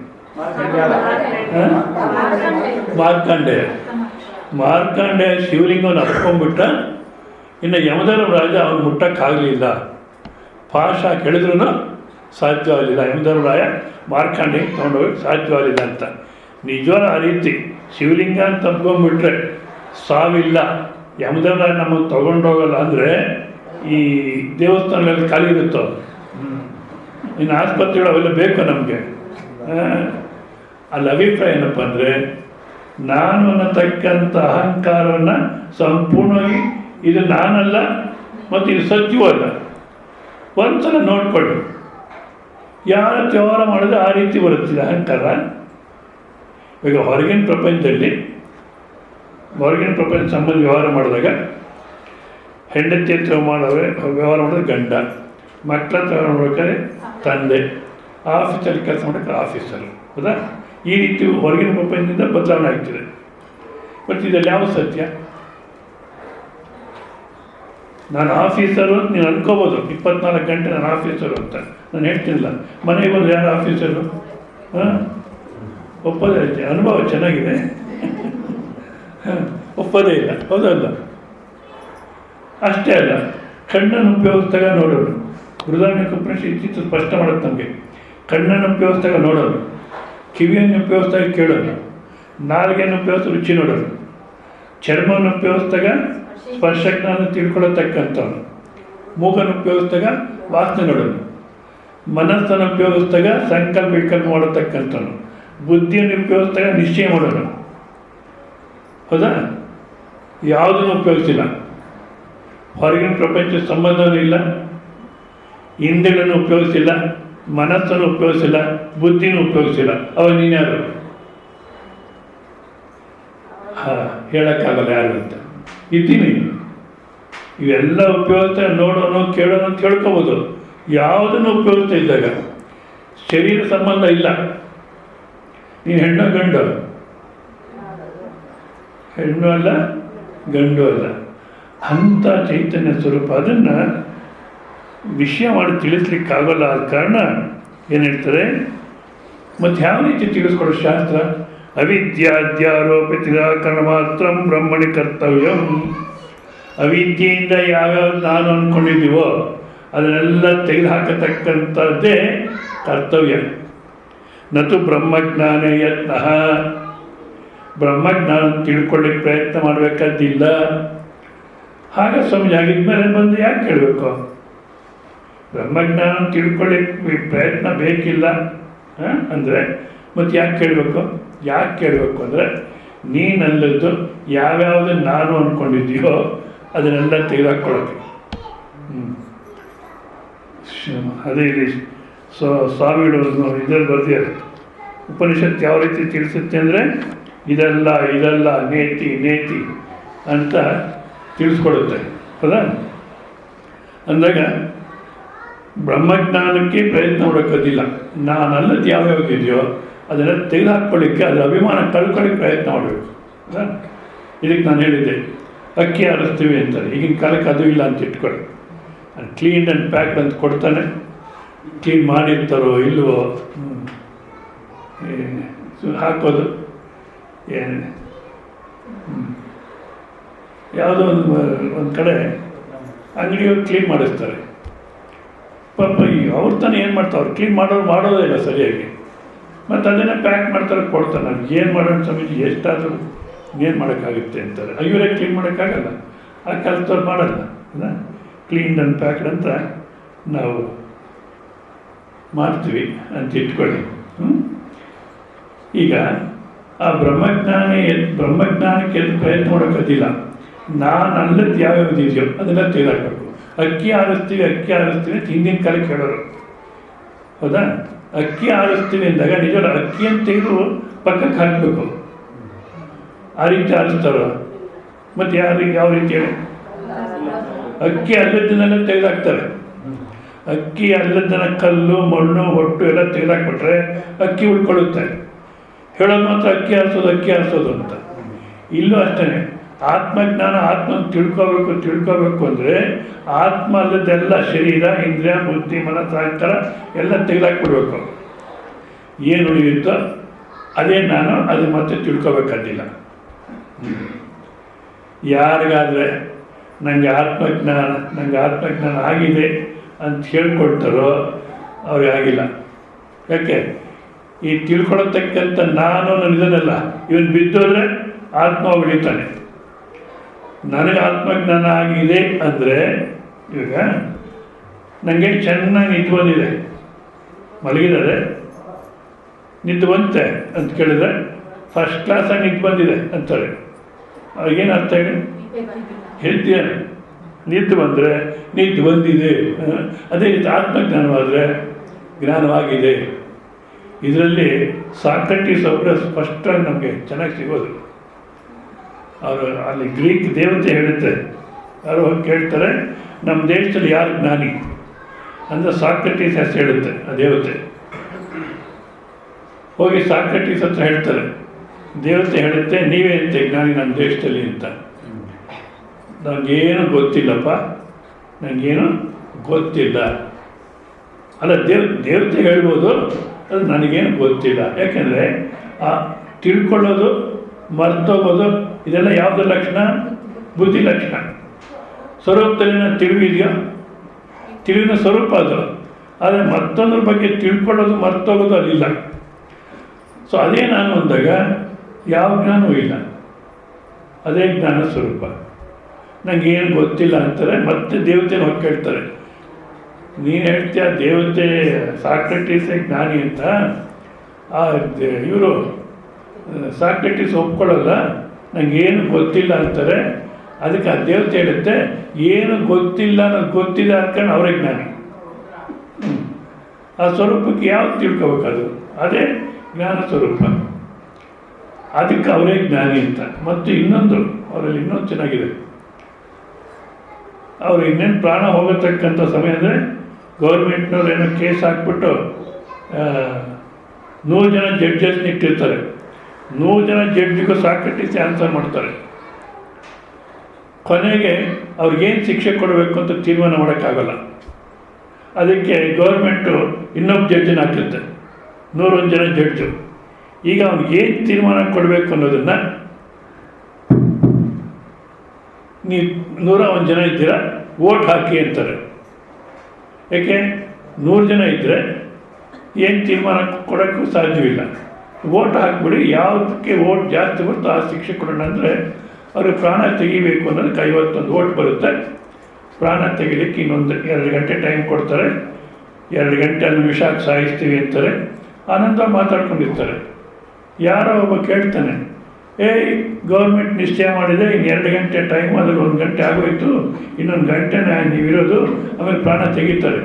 ಮಾರ್ಕಂಡೇಯ ಶಿವಲಿಂಗವನ್ನು ಅಪ್ಕೊಂಡ್ಬಿಟ್ಟ. ಇನ್ನು ಯಮಧರ್ಮರಾಜ ಅವನು ಮುಟ್ಟಕ್ಕಾಗಲಿಲ್ಲ, ಪಾಶ ಕೆಳಿದ್ರೂ ಸಾಧ್ಯವಾಗಲಿಲ್ಲ. ಯಮಧರ್ಮರಾಯ ಮಾರ್ಕಂಡೇಯ ತೊಗೊಂಡೋಗಿ ಸಾಧ್ಯವಾಗಲಿಲ್ಲ ಅಂತ. ನಿಜವಾದ ಆ ರೀತಿ ಶಿವಲಿಂಗ ಅಂತ ತಪ್ಕೊಂಡ್ಬಿಟ್ರೆ ಸಾವಿಲ್ಲ. ಯಮಧರ್ಮರಾಯ ನಮಗೆ ತೊಗೊಂಡೋಗಲ್ಲ ಅಂದರೆ ಈ ದೇವಸ್ಥಾನಗಳಲ್ಲಿ ಖಾಲಿ ಇರುತ್ತೋ, ಇನ್ನು ಆಸ್ಪತ್ರೆಗಳು ಅವೆಲ್ಲ ಬೇಕು ನಮಗೆ. ಅಲ್ಲಿ ಅಭಿಪ್ರಾಯ ಏನಪ್ಪ ಅಂದರೆ, ನಾನು ಅನ್ನತಕ್ಕಂಥ ಅಹಂಕಾರವನ್ನು ಸಂಪೂರ್ಣವಾಗಿ ಇದು ನಾನಲ್ಲ ಮತ್ತು ಇದು ಸತ್ಯವೂ ಅಲ್ಲ. ಒಂದ್ಸಲ ನೋಡ್ಕೊಳ್ಳಿ, ಯಾರ ವ್ಯವಹಾರ ಮಾಡಿದ್ರೆ ಆ ರೀತಿ ಬರುತ್ತಿದೆ ಅಹಂಕಾರ. ಈಗ ಹೊರಗಿನ ಪ್ರಪಂಚ ಸಂಬಂಧ ವ್ಯವಹಾರ ಮಾಡಿದಾಗ ಹೆಂಡತಿ ಹತ್ರ ವ್ಯವಹಾರ ಮಾಡಿದ್ರೆ ಗಂಡ, ಮಕ್ಕಳ ಹತ್ರ ಮಾಡ್ಬೇಕಾದ್ರೆ ತಂದೆ, ಆಫೀಸಲ್ಲಿ ಕೆಲಸ ಮಾಡೋಕ್ಕೆ ಆಫೀಸರು, ಹೌದಾ? ಈ ರೀತಿ ಹೊರಗಿನ ಪ್ರಪಂಚದಿಂದ ಬದಲಾವಣೆ ಆಗ್ತಿದೆ. ಬಟ್ ಇದರಲ್ಲಿ ಯಾವ ಸತ್ಯ? ನಾನು ಆಫೀಸರು ಅಂತ ನೀನು ಅನ್ಕೋಬೋದು, 24 ಗಂಟೆ ನಾನು ಆಫೀಸರು ಅಂತ ನಾನು ಹೇಳ್ತಿಲ್ಲ. ಮನೆಗೆ ಬಂದರೆ ಯಾರು ಆಫೀಸರು? ಒಪ್ಪೋದೇ ಐತೆ, ಅನುಭವ ಚೆನ್ನಾಗಿದೆ, ಒಪ್ಪೋದೇ ಇಲ್ಲ, ಹೌದಲ್ಲ? ಅಷ್ಟೇ ಅಲ್ಲ, ಕಣ್ಣನ್ನು ಉಪಯೋಗಿಸಿದಾಗ ನೋಡೋರು, ಬೃಹದಾರಣ್ಯಕ ಉಪನಿಷತ್ತು ಇತ್ತೀಚೆಗೆ ಸ್ಪಷ್ಟ ಮಾಡುತ್ತೆ ನಮಗೆ. ಕಣ್ಣನ್ನು ಉಪಯೋಗಿಸಿದಾಗ ನೋಡೋರು, ಕಿವಿಯನ್ನು ಉಪಯೋಗಿಸಿದಾಗ ಕೇಳೋರು, ನಾಲಿಗೆಯನ್ನು ಉಪಯೋಗಿಸಿ ರುಚಿ ನೋಡೋರು, ಚರ್ಮವನ್ನು ಉಪಯೋಗಿಸಿದಾಗ ಸ್ಪರ್ಶಜ್ಞಾನ ತಿಳ್ಕೊಳ್ಳತಕ್ಕಂಥವ್ನು, ಮೂಗನ್ನು ಉಪಯೋಗಿಸಿದಾಗ ವಾಸನೆ ನೋಡೋನು, ಮನಸ್ಸನ್ನು ಉಪಯೋಗಿಸಿದಾಗ ಸಂಕಲ್ಪ ವಿಕಲ್ಪ ಮಾಡತಕ್ಕಂಥವ್ನು, ಬುದ್ಧಿಯನ್ನು ಉಪಯೋಗಿಸಿದಾಗ ನಿಶ್ಚಯ ಮಾಡೋನು, ಹೌದಾ? ಯಾವುದನ್ನು ಉಪಯೋಗಿಸಿಲ್ಲ. ಹೊರಗಿನ ಪ್ರಪಂಚ ಸಂಬಂಧವೂ ಇಲ್ಲ, ಇಂದ್ರಿಯಗಳನ್ನು ಉಪಯೋಗಿಸಿಲ್ಲ, ಮನಸ್ಸನ್ನು ಉಪಯೋಗಿಸಿಲ್ಲ, ಬುದ್ಧಿನೂ ಉಪಯೋಗಿಸಿಲ್ಲ. ಅವಾಗ ನೀನ್ಯಾರು? ಹೇಳೋಕ್ಕಾಗಲ್ಲ ಯಾರು ಅಂತ ಇದ್ದೀನಿ. ಇವೆಲ್ಲ ಉಪಯೋಗಿಸ್ತಾ ನೋಡೋನು ಕೇಳೋನು ತಿಳ್ಕೊಬೋದು. ಯಾವುದನ್ನು ಉಪಯೋಗಿಸ್ತಾ ಇದ್ದಾಗ ಶರೀರ ಸಂಬಂಧ ಇಲ್ಲ. ನೀನು ಹೆಣ್ಣು ಗಂಡು, ಹೆಣ್ಣು ಅಲ್ಲ ಗಂಡು ಅಲ್ಲ, ಅಂಥ ಚೈತನ್ಯ ಸ್ವರೂಪ. ಅದನ್ನು ವಿಷಯ ಮಾಡಿ ತಿಳಿಸ್ಲಿಕ್ಕಾಗಲ್ಲ. ಆದ ಕಾರಣ ಏನು ಹೇಳ್ತಾರೆ, ಮತ್ತು ಯಾವ ರೀತಿ ತಿಳಿಸ್ಕೊಡೋ ಶಾಸ್ತ್ರ? ಅವಿದ್ಯಾದ್ಯಾರೋಪ ನಿರಾಕರಣ ಮಾತ್ರ ಬ್ರಹ್ಮಣಿ ಕರ್ತವ್ಯಂ. ಅವಿದ್ಯೆಯಿಂದ ಯಾವ್ಯಾವ್ದು ನಾನು ಅಂದ್ಕೊಂಡಿದ್ದೀವೋ ಅದನ್ನೆಲ್ಲ ತೆಗೆದುಹಾಕತಕ್ಕಂಥದ್ದೇ ಕರ್ತವ್ಯ. ನತು ಬ್ರಹ್ಮಜ್ಞಾನ ಯತ್ನ, ಬ್ರಹ್ಮಜ್ಞಾನ ತಿಳ್ಕೊಳ್ಳಿಕ್ಕೆ ಪ್ರಯತ್ನ ಮಾಡಬೇಕಾದ್ದಿಲ್ಲ. ಹಾಗೆ ಸ್ವಾಮೀಜಿ ಆಗಿದ್ಮೇಲೆ ಬಂದು ಯಾಕೆ ಕೇಳಬೇಕು? ಬ್ರಹ್ಮಜ್ಞಾನ ತಿಳ್ಕೊಳ್ಳಿಕ್ಕೆ ಪ್ರಯತ್ನ ಬೇಕಿಲ್ಲ ಅಂದರೆ ಮತ್ತು ಯಾಕೆ ಕೇಳಬೇಕು? ಯಾಕೆ ಕೇಳಬೇಕು ಅಂದರೆ, ನೀನಲ್ಲದ್ದು ಯಾವ್ಯಾವುದು ನಾನು ಅಂದ್ಕೊಂಡಿದ್ದೀಯೋ ಅದನ್ನೆಲ್ಲ ತೆಗೆದುಹಾಕ್ಕೊಳ್ಳೋಕೆ. ಅದೇ ಇಲ್ಲಿ ಸ್ವಾಮಿಗಳು ಇದರಲ್ಲಿ ಬರ್ದಿದ್ದಾರೆ. ಉಪನಿಷತ್ತು ಯಾವ ರೀತಿ ತಿಳಿಸುತ್ತೆ ಅಂದರೆ, ಇದಲ್ಲ ನೇತಿ ಅಂತ ತಿಳಿಸ್ಕೊಡುತ್ತೆ. ಹೌದಾ? ಅಂದಾಗ ಬ್ರಹ್ಮಜ್ಞಾನಕ್ಕೆ ಪ್ರಯತ್ನ ಮಾಡೋಕ್ಕೋದಿಲ್ಲ. ನಾನಲ್ಲದು ಯಾವ್ಯಾವುದಿದೆಯೋ ಅದನ್ನು ತೆಗೆದುಹಾಕ್ಕೊಳ್ಳಿಕ್ಕೆ, ಅದರ ಅಭಿಮಾನ ಕಳ್ಕೊಳ್ಳಿಕ್ಕೆ ಪ್ರಯತ್ನ ಮಾಡಬೇಕು. ಹೌದಾ? ಇದಕ್ಕೆ ನಾನು ಹೇಳಿದ್ದೆ, ಅಕ್ಕಿ ಆರಿಸ್ತೀವಿ ಅಂತಾರೆ. ಈಗಿನ ಕಾಲಕ್ಕೆ ಅದು ಇಲ್ಲ ಅಂತ ಇಟ್ಕೊಳ್ಳಿ. ಕ್ಲೀನ್ ಆ್ಯಂಡ್ ಪ್ಯಾಕ್ಡ್ ಅಂತ ಕೊಡ್ತಾನೆ, ಕ್ಲೀನ್ ಮಾಡಿರ್ತಾರೋ ಇಲ್ವೋ ಹಾಕೋದು, ಯಾವುದೋ ಒಂದು ಕಡೆ ಅಂಗಡಿಯವ್ರು ಕ್ಲೀನ್ ಮಾಡಿಸ್ತಾರೆ. ಪಾಪ ಅವ್ರು ತಾನೇ ಏನು ಮಾಡ್ತಾರೆ, ಅವ್ರು ಕ್ಲೀನ್ ಮಾಡೋದೇ ಇಲ್ಲ ಸರಿಯಾಗಿ. ಮತ್ತು ಅದನ್ನೇ ಪ್ಯಾಕ್ ಮಾಡ್ತಾರೆ, ಕೊಡ್ತಾರೆ. ನನಗೆ ಏನು ಮಾಡೋಣ ಸಮೀಜಿ, ಎಷ್ಟಾದರೂ ಏನು ಮಾಡೋಕ್ಕಾಗುತ್ತೆ ಅಂತಾರೆ. ಇವರೇ ಕ್ಲೀನ್ ಮಾಡೋಕ್ಕಾಗಲ್ಲ, ಆ ಕೆಲಸದವ್ರು ಮಾಡಲ್ಲ. ಅಲ್ಲ, ಕ್ಲೀನ್ ಆ್ಯಂಡ್ ಪ್ಯಾಕ್ಡ್ ಅಂತ ನಾವು ಮಾಡ್ತೀವಿ ಅಂತ ಇಟ್ಕೊಳ್ಳಿ. ಈಗ ಆ ಬ್ರಹ್ಮಜ್ಞಾನಕ್ಕೆ ಪ್ರಯತ್ನ ಮಾಡೋಕ್ಕೋದಿಲ್ಲ. ನಾನಲ್ಲದ್ದು ಯಾವ್ಯಾವ್ದು ಇದೆಯೋ ಅದೆಲ್ಲ ತೆಗೆದಾಕಬೇಕು. ಅಕ್ಕಿ ಆರಿಸ್ತೀವಿ ಅಂತ ಹಿಂದಿನ ಕಾಲಕ್ಕೆ ಹೇಳೋರು. ಹೌದಾ? ಅಕ್ಕಿ ಆರಿಸ್ತೀವಿ ಅಂದಾಗ ನಿಜವಲ್ಲ ಅಕ್ಕಿಯನ್ನು ತೆಗೆದು ಪಕ್ಕಕ್ಕೆ ಹಾಕಬೇಕು. ಆ ರೀತಿ ಆರಿಸ್ತಾರೋ? ಮತ್ತು ಯಾವ ರೀತಿ ಹೇಳಿ? ಅಕ್ಕಿ ಅಲ್ಲದನ್ನೆಲ್ಲ ತೆಗೆದಾಕ್ತಾರೆ. ಅಕ್ಕಿ ಅಲ್ಲದನ್ನ ಕಲ್ಲು ಮಣ್ಣು ಹೊಟ್ಟು ಎಲ್ಲ ತೆಗೆದಾಕ್ಬಿಟ್ರೆ ಅಕ್ಕಿ ಉಳ್ಕೊಳ್ಳುತ್ತೆ. ಹೇಳೋದು ಮಾತ್ರ ಅಕ್ಕಿ ಆರಿಸೋದು ಅಂತ. ಇಲ್ಲೂ ಅಷ್ಟೇ, ಆತ್ಮಜ್ಞಾನ, ಆತ್ಮನ ತಿಳ್ಕೋಬೇಕು ಅಂದರೆ ಆತ್ಮ ಅಲ್ಲದೆಲ್ಲ ಶರೀರ, ಇಂದ್ರಿಯ, ಬುದ್ಧಿ, ಮನಸ್ಸು, ಅಹಂಕಾರ ಎಲ್ಲ ತೆಗೆದಾಕ್ಬಿಡ್ಬೇಕು. ಏನು ಉಳಿಯುತ್ತೋ ಅದೇ ನಾನು, ಅದು ಮತ್ತೆ ತಿಳ್ಕೋಬೇಕಾದಿಲ್ಲ. ಯಾರಿಗಾದರೆ ನನಗೆ ಆತ್ಮಜ್ಞಾನ ಆಗಿದೆ ಅಂತ ಹೇಳ್ಕೊಳ್ತಾರೋ ಅವ್ರಿಗೆ ಆಗಿಲ್ಲ. ಯಾಕೆ? ಈ ತಿಳ್ಕೊಳತಕ್ಕಂಥ ನಾನು ಇದನ್ನೆಲ್ಲ ಇವನು ಬಿದ್ದೋದ್ರೆ ಆತ್ಮ ಉಳಿತಾನೆ. ನನಗೆ ಆತ್ಮಜ್ಞಾನ ಆಗಿದೆ ಅಂದರೆ, ಇವಾಗ ನನಗೆ ಚೆನ್ನಾಗಿ ನಿದ್ದು ಬಂದಿದೆ, ಮಲಗಿದ್ದಾರೆ, ನಿದ್ದು ಬಂತೆ ಅಂತ ಕೇಳಿದ್ರೆ ಫಸ್ಟ್ ಕ್ಲಾಸಾಗಿ ನಿದ್ದು ಬಂದಿದೆ ಅಂತಾರೆ. ಅವ್ರಿಗೇನು ಅರ್ಥ ಹೇಳಿ? ಹೇಳ್ತೀಯಾನೆ, ನಿದ್ದು ಬಂದರೆ ನಿದ್ದು ಬಂದಿದೆ. ಅದೇ ರೀತಿ ಆತ್ಮಜ್ಞಾನವಾದರೆ ಜ್ಞಾನವಾಗಿದೆ. ಇದರಲ್ಲಿ ಸಾಕ್ರೆಟಿಸ್ ಒಬ್ಬರ ಸ್ಪಷ್ಟವಾಗಿ ನಮಗೆ ಚೆನ್ನಾಗಿ ಸಿಗೋದು. ಅವರು ಅಲ್ಲಿ ಗ್ರೀಕ್ ದೇವತೆ ಹೇಳುತ್ತೆ, ಯಾರು ಹೋಗಿ ಕೇಳ್ತಾರೆ ನಮ್ಮ ದೇಶದಲ್ಲಿ ಯಾರು ಜ್ಞಾನಿ ಅಂದರೆ ಸಾಕ್ರೆಟಿಸ್ ಹೆಸರು ಹೇಳುತ್ತೆ ಆ ದೇವತೆ. ಹೋಗಿ ಸಾಕ್ರೆಟಿಸ್ ಹತ್ರ ಹೇಳ್ತಾರೆ, ದೇವತೆ ಹೇಳುತ್ತೆ ನೀವೇ ಅಂತೆ ಜ್ಞಾನಿ ನಮ್ಮ ದೇಶದಲ್ಲಿ ಅಂತ. ನನಗೇನು ಗೊತ್ತಿಲ್ಲಪ್ಪ, ನನಗೇನು ಗೊತ್ತಿಲ್ಲ. ಅಲ್ಲ, ದೇವತೆ ಹೇಳ್ಬೋದು, ಅದು ನನಗೇನು ಗೊತ್ತಿಲ್ಲ. ಯಾಕೆಂದರೆ ಆ ತಿಳ್ಕೊಳ್ಳೋದು, ಮರ್ತೋಗೋದು ಇದೆಲ್ಲ ಯಾವುದ್ರ ಲಕ್ಷಣ? ಬುದ್ಧಿ ಲಕ್ಷಣ. ಸ್ವರೂಪದಲ್ಲಿನ ತಿಳಿವಿದೆಯೋ, ತಿಳಿವಿನ ಸ್ವರೂಪ ಅದು. ಆದರೆ ಮತ್ತೊಂದ್ರ ಬಗ್ಗೆ ತಿಳ್ಕೊಳ್ಳೋದು, ಮರ್ತೋಗೋದು ಅಲ್ಲಿಲ್ಲ. ಸೊ ಅದೇ ನಾನು ಅಂದಾಗ ಯಾವ ಜ್ಞಾನವೂ ಇಲ್ಲ. ಅದೇ ಜ್ಞಾನ ಸ್ವರೂಪ. ನನಗೇನು ಗೊತ್ತಿಲ್ಲ ಅಂತಾರೆ. ಮತ್ತೆ ದೇವತೆನ ಹೋಗಿ ಕೇಳ್ತಾರೆ, ನೀನು ಹೇಳ್ತೀಯ ದೇವತೆ ಸಾಕ್ರೆಟಿಸೇ ಜ್ಞಾನಿ ಅಂತ. ಇವರು ಸಾಕ್ರೆಟಿಸ್ ಒಪ್ಕೊಳ್ಳಲ್ಲ, ನನಗೇನು ಗೊತ್ತಿಲ್ಲ ಅಂತಾರೆ. ಅದಕ್ಕೆ ಆ ದೇವತೆ ಹೇಳುತ್ತೆ ಏನು ಗೊತ್ತಿಲ್ಲ ಅನ್ನೋದು ಗೊತ್ತಿದೆ ಅನ್ಕೊಂಡು ಅವರೇ ಜ್ಞಾನಿ. ಆ ಸ್ವರೂಪಕ್ಕೆ ಯಾವ್ದು ತಿಳ್ಕೊಬೇಕದು? ಅದೇ ಜ್ಞಾನ ಸ್ವರೂಪ. ಅದಕ್ಕೆ ಅವರೇ ಜ್ಞಾನಿ ಅಂತ. ಮತ್ತು ಇನ್ನೊಂದು ಅವರಲ್ಲಿ ಇನ್ನೊಂದು ಚೆನ್ನಾಗಿದೆ, ಅವರು ಇನ್ನೇನು ಪ್ರಾಣ ಹೋಗತಕ್ಕಂಥ ಸಮಯ ಅಂದರೆ ಗೌರ್ಮೆಂಟ್ನವ್ರು ಏನೋ ಕೇಸ್ ಹಾಕ್ಬಿಟ್ಟು 100 ಜನ ಜಡ್ಜಸ್ನ ಇಟ್ಟಿರ್ತಾರೆ. 100 ಜನ ಜಡ್ಜಿಗೂ ಸಾಕ್ರೆಟಿಸ್ ಆನ್ಸರ್ ಮಾಡ್ತಾರೆ. ಕೊನೆಗೆ ಅವ್ರಿಗೇನು ಶಿಕ್ಷೆ ಕೊಡಬೇಕು ಅಂತ ತೀರ್ಮಾನ ಮಾಡೋಕ್ಕಾಗಲ್ಲ. ಅದಕ್ಕೆ ಗೌರ್ಮೆಂಟು ಇನ್ನೊಬ್ಬ ಜಡ್ಜನ್ನು ಹಾಕಿರುತ್ತೆ, 101 ಜನ ಜಡ್ಜು. ಈಗ ಅವ್ನಿಗೇನು ತೀರ್ಮಾನ ಕೊಡಬೇಕು ಅನ್ನೋದನ್ನು ನೀವು 101 ಜನ ಇದ್ದೀರಾ, ವೋಟ್ ಹಾಕಿ ಅಂತಾರೆ. ಯಾಕೆ? 100 ಜನ ಇದ್ದರೆ ಏನು ತೀರ್ಮಾನ ಕೊಡೋಕ್ಕೂ ಸಾಧ್ಯವಿಲ್ಲ. ವೋಟ್ ಹಾಕಿಬಿಡಿ, ಯಾವುದಕ್ಕೆ ವೋಟ್ ಜಾಸ್ತಿ ಬರುತ್ತೋ ಆ ಶಿಕ್ಷೆ ಕೊಡೋಣ ಅಂದರೆ ಅವರು ಪ್ರಾಣ ತೆಗಿಬೇಕು ಅನ್ನೋದಕ್ಕೆ 51 ವೋಟ್ ಬರುತ್ತೆ. ಪ್ರಾಣ ತೆಗಿಲಿಕ್ಕೆ ಇನ್ನೊಂದು 2 ಗಂಟೆ ಟೈಮ್ ಕೊಡ್ತಾರೆ. 2 ಗಂಟೆ ಅಲ್ಲಿ ವಿಷ ಸಾಯಿಸ್ತೀವಿ ಅಂತಾರೆ. ಆನಂತರ ಮಾತಾಡ್ಕೊಂಡಿರ್ತಾರೆ. ಯಾರೋ ಒಬ್ಬ ಕೇಳ್ತಾನೆ, ಗೌರ್ಮೆಂಟ್ ನಿಶ್ಚಯ ಮಾಡಿದೆ, ಇನ್ನು 2 ಗಂಟೆ ಟೈಮ್, ಅದ್ರಲ್ಲಿ 1 ಗಂಟೆ ಆಗೋಯ್ತು, ಇನ್ನೊಂದು ಗಂಟೆ ನೀವಿರೋದು, ಆಮೇಲೆ ಪ್ರಾಣ ತೆಗಿತಾರೆ.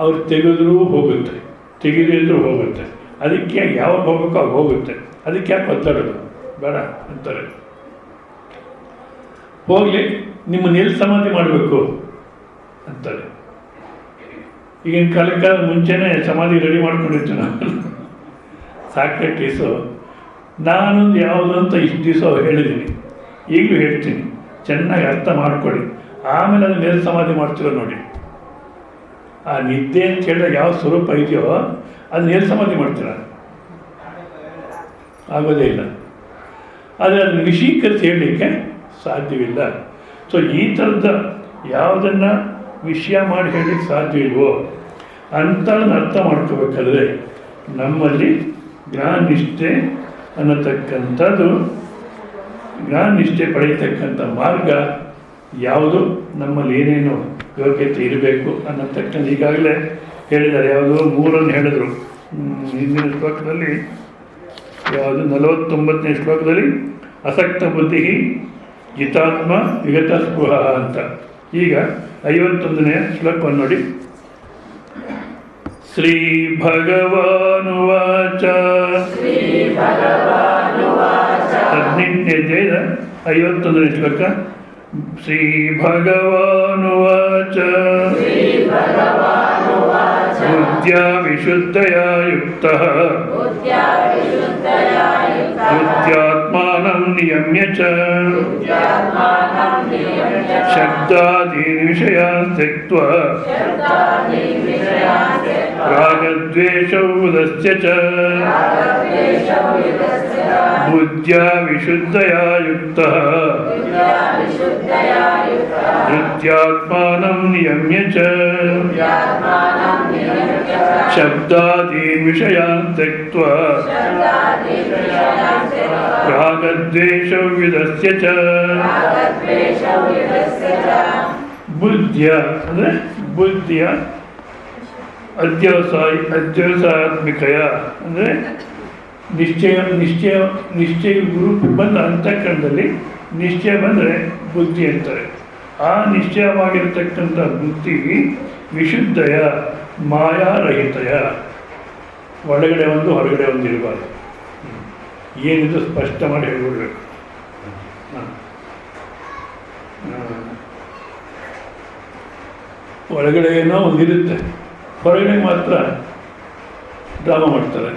ಅವ್ರು ತೆಗೆದ್ರೂ ಹೋಗುತ್ತೆ, ತೆಗೆದಿದ್ರೂ ಹೋಗುತ್ತೆ. ಅದಕ್ಕೆ ಯಾವಾಗ ಹೋಗ್ಬೇಕೋ ಅವಾಗ ಹೋಗುತ್ತೆ. ಅದಕ್ಕೆ ಯಾಕೆ ಒದ್ದಾಡೋದು ಬೇಡ ಅಂತಾರೆ. ಹೋಗಲಿ, ನಿಮ್ಮನ್ನು ಎಲ್ಲಿ ಸಮಾಧಿ ಮಾಡಬೇಕು ಅಂತಾರೆ. ಈಗಿನ ಕಾಲಕ್ಕೆ ಮುಂಚೆನೇ ಸಮಾಧಿ ರೆಡಿ ಮಾಡ್ಕೊಂಡಿರ್ತೀವಿ ನಾವು. ಸಾಕ್ರೆಟೀಸು ನಾನೊಂದು ಯಾವುದು ಅಂತ ಇಷ್ಟು ದಿವಸ ಹೇಳಿದ್ದೀನಿ, ಈಗಲೂ ಹೇಳ್ತೀನಿ, ಚೆನ್ನಾಗಿ ಅರ್ಥ ಮಾಡ್ಕೊಳ್ಳಿ. ಆಮೇಲೆ ಅದನ್ನ ಎಲ್ಲಿ ಸಮಾಧಿ ಮಾಡ್ತೀರೋ ನೋಡಿ. ಆ ನಿದ್ದೆ ಅಂತ ಹೇಳಿದಾಗ ಯಾವ ಸ್ವರೂಪ ಇದೆಯೋ ಅದನ್ನ ಎಲ್ಲಿ ಸಮಾಧಿ ಮಾಡ್ತೀರ? ಆಗೋದೇ ಇಲ್ಲ. ಆದರೆ ಅದನ್ನು ವಿಷೀಕರಿಸಿ ಹೇಳಲಿಕ್ಕೆ ಸಾಧ್ಯವಿಲ್ಲ. ಸೊ ಈ ಥರದ ಯಾವುದನ್ನು ವಿಷಯ ಮಾಡಿ ಹೇಳಲಿಕ್ಕೆ ಸಾಧ್ಯ ಇಲ್ವೋ ಅಂಥದನ್ನ ಅರ್ಥ ಮಾಡ್ಕೋಬೇಕಾದ್ರೆ ನಮ್ಮಲ್ಲಿ ಜ್ಞಾನನಿಷ್ಠೆ ಅನ್ನತಕ್ಕಂಥದ್ದು, ಜ್ಞಾನನಿಷ್ಠೆ ಪಡೆಯತಕ್ಕಂಥ ಮಾರ್ಗ ಯಾವುದು, ನಮ್ಮಲ್ಲಿ ಏನೇನು ಯೋಗ್ಯತೆ ಇರಬೇಕು ಅನ್ನತಕ್ಕಂಥ ಈಗಾಗಲೇ ಹೇಳಿದ್ದಾರೆ. ಯಾವುದು 3 ಹೇಳಿದರು ಹಿಂದಿನ ಶ್ಲೋಕದಲ್ಲಿ. ಯಾವುದು 49ನೇ ಶ್ಲೋಕದಲ್ಲಿ ಅಸಕ್ತ ಬುದ್ಧಿ ಜಿತಾತ್ಮ ವಿಗತ ಸ್ಪೃಹ ಅಂತ. ಈಗ 51ನೇ ಶ್ಲೋಕವನ್ನು ನೋಡಿ. ಶ್ರೀ ಭಗವಾನುವಾಚ. 18ನೇ ಅಧ್ಯಾಯದ 51ನೇ ಶ್ಲೋಕ. ಶ್ರೀ ಭಗವಾನುವಾಚ. ಬುದ್ಧ್ಯಾ ವಿಶುದ್ಧಯಾ ಯುಕ್ತಃ ಬುದ್ಧ್ಯಾತ್ಮಾನಂ ನಿಯಮ್ಯ ಚ ಶಬ್ದಾದೀನ್ ವಿಷಯಾನ್ ತ್ಯಕ್ತ್ವಾ ರಾಗದ್ವೇಷೌ ಉದಸ್ಯ ಚ ಬುದ್ಧ್ಯಾ ವಿಶುದ್ಧಯಾ ಯುಕ್ತಃ ಬುದ್ಧ್ಯಾತ್ಮಾನಂ ನಿಯಮ್ಯ ಚ ಶಬ್ದಾದೀನ್ ವಿಷಯಾನ್ ತ್ಯಕ್ತ್ವಾ ರಾಗದ್ವೇಷೌ ವಿದಸ್ಯ ಚ. ಬುದ್ಧಿಯ ಅಂದರೆ ಬುದ್ಧಿಯ ಅಧ್ಯವಸಾಯಾತ್ಮಿಕಯ ಅಂದರೆ ನಿಶ್ಚಯ ಗುರು ಬಂದ ಅಂತಃಕರಣದಲ್ಲಿ ನಿಶ್ಚಯ ಬಂದರೆ ಬುದ್ಧಿ ಅಂತಾರೆ. ಆ ನಿಶ್ಚಯವಾಗಿರತಕ್ಕಂಥ ಬುದ್ಧಿ ವಿಶುದ್ಧಯ ಮಾಯಾರಹಿತಯ, ಒಳಗಡೆ ಒಂದು ಹೊರಗಡೆ ಒಂದು ಇರಬಾರ್ದು. ಏನಿದು ಸ್ಪಷ್ಟ ಮಾಡಿ ಹೇಳ್ಬಿಡ್ಬೇಕು. ಒಳಗಡೆ ಏನೋ ಒಂದಿರುತ್ತೆ, ಹೊರಗಡೆ ಮಾತ್ರ ಡ್ರಾಮಾ ಮಾಡ್ತಾರೆ.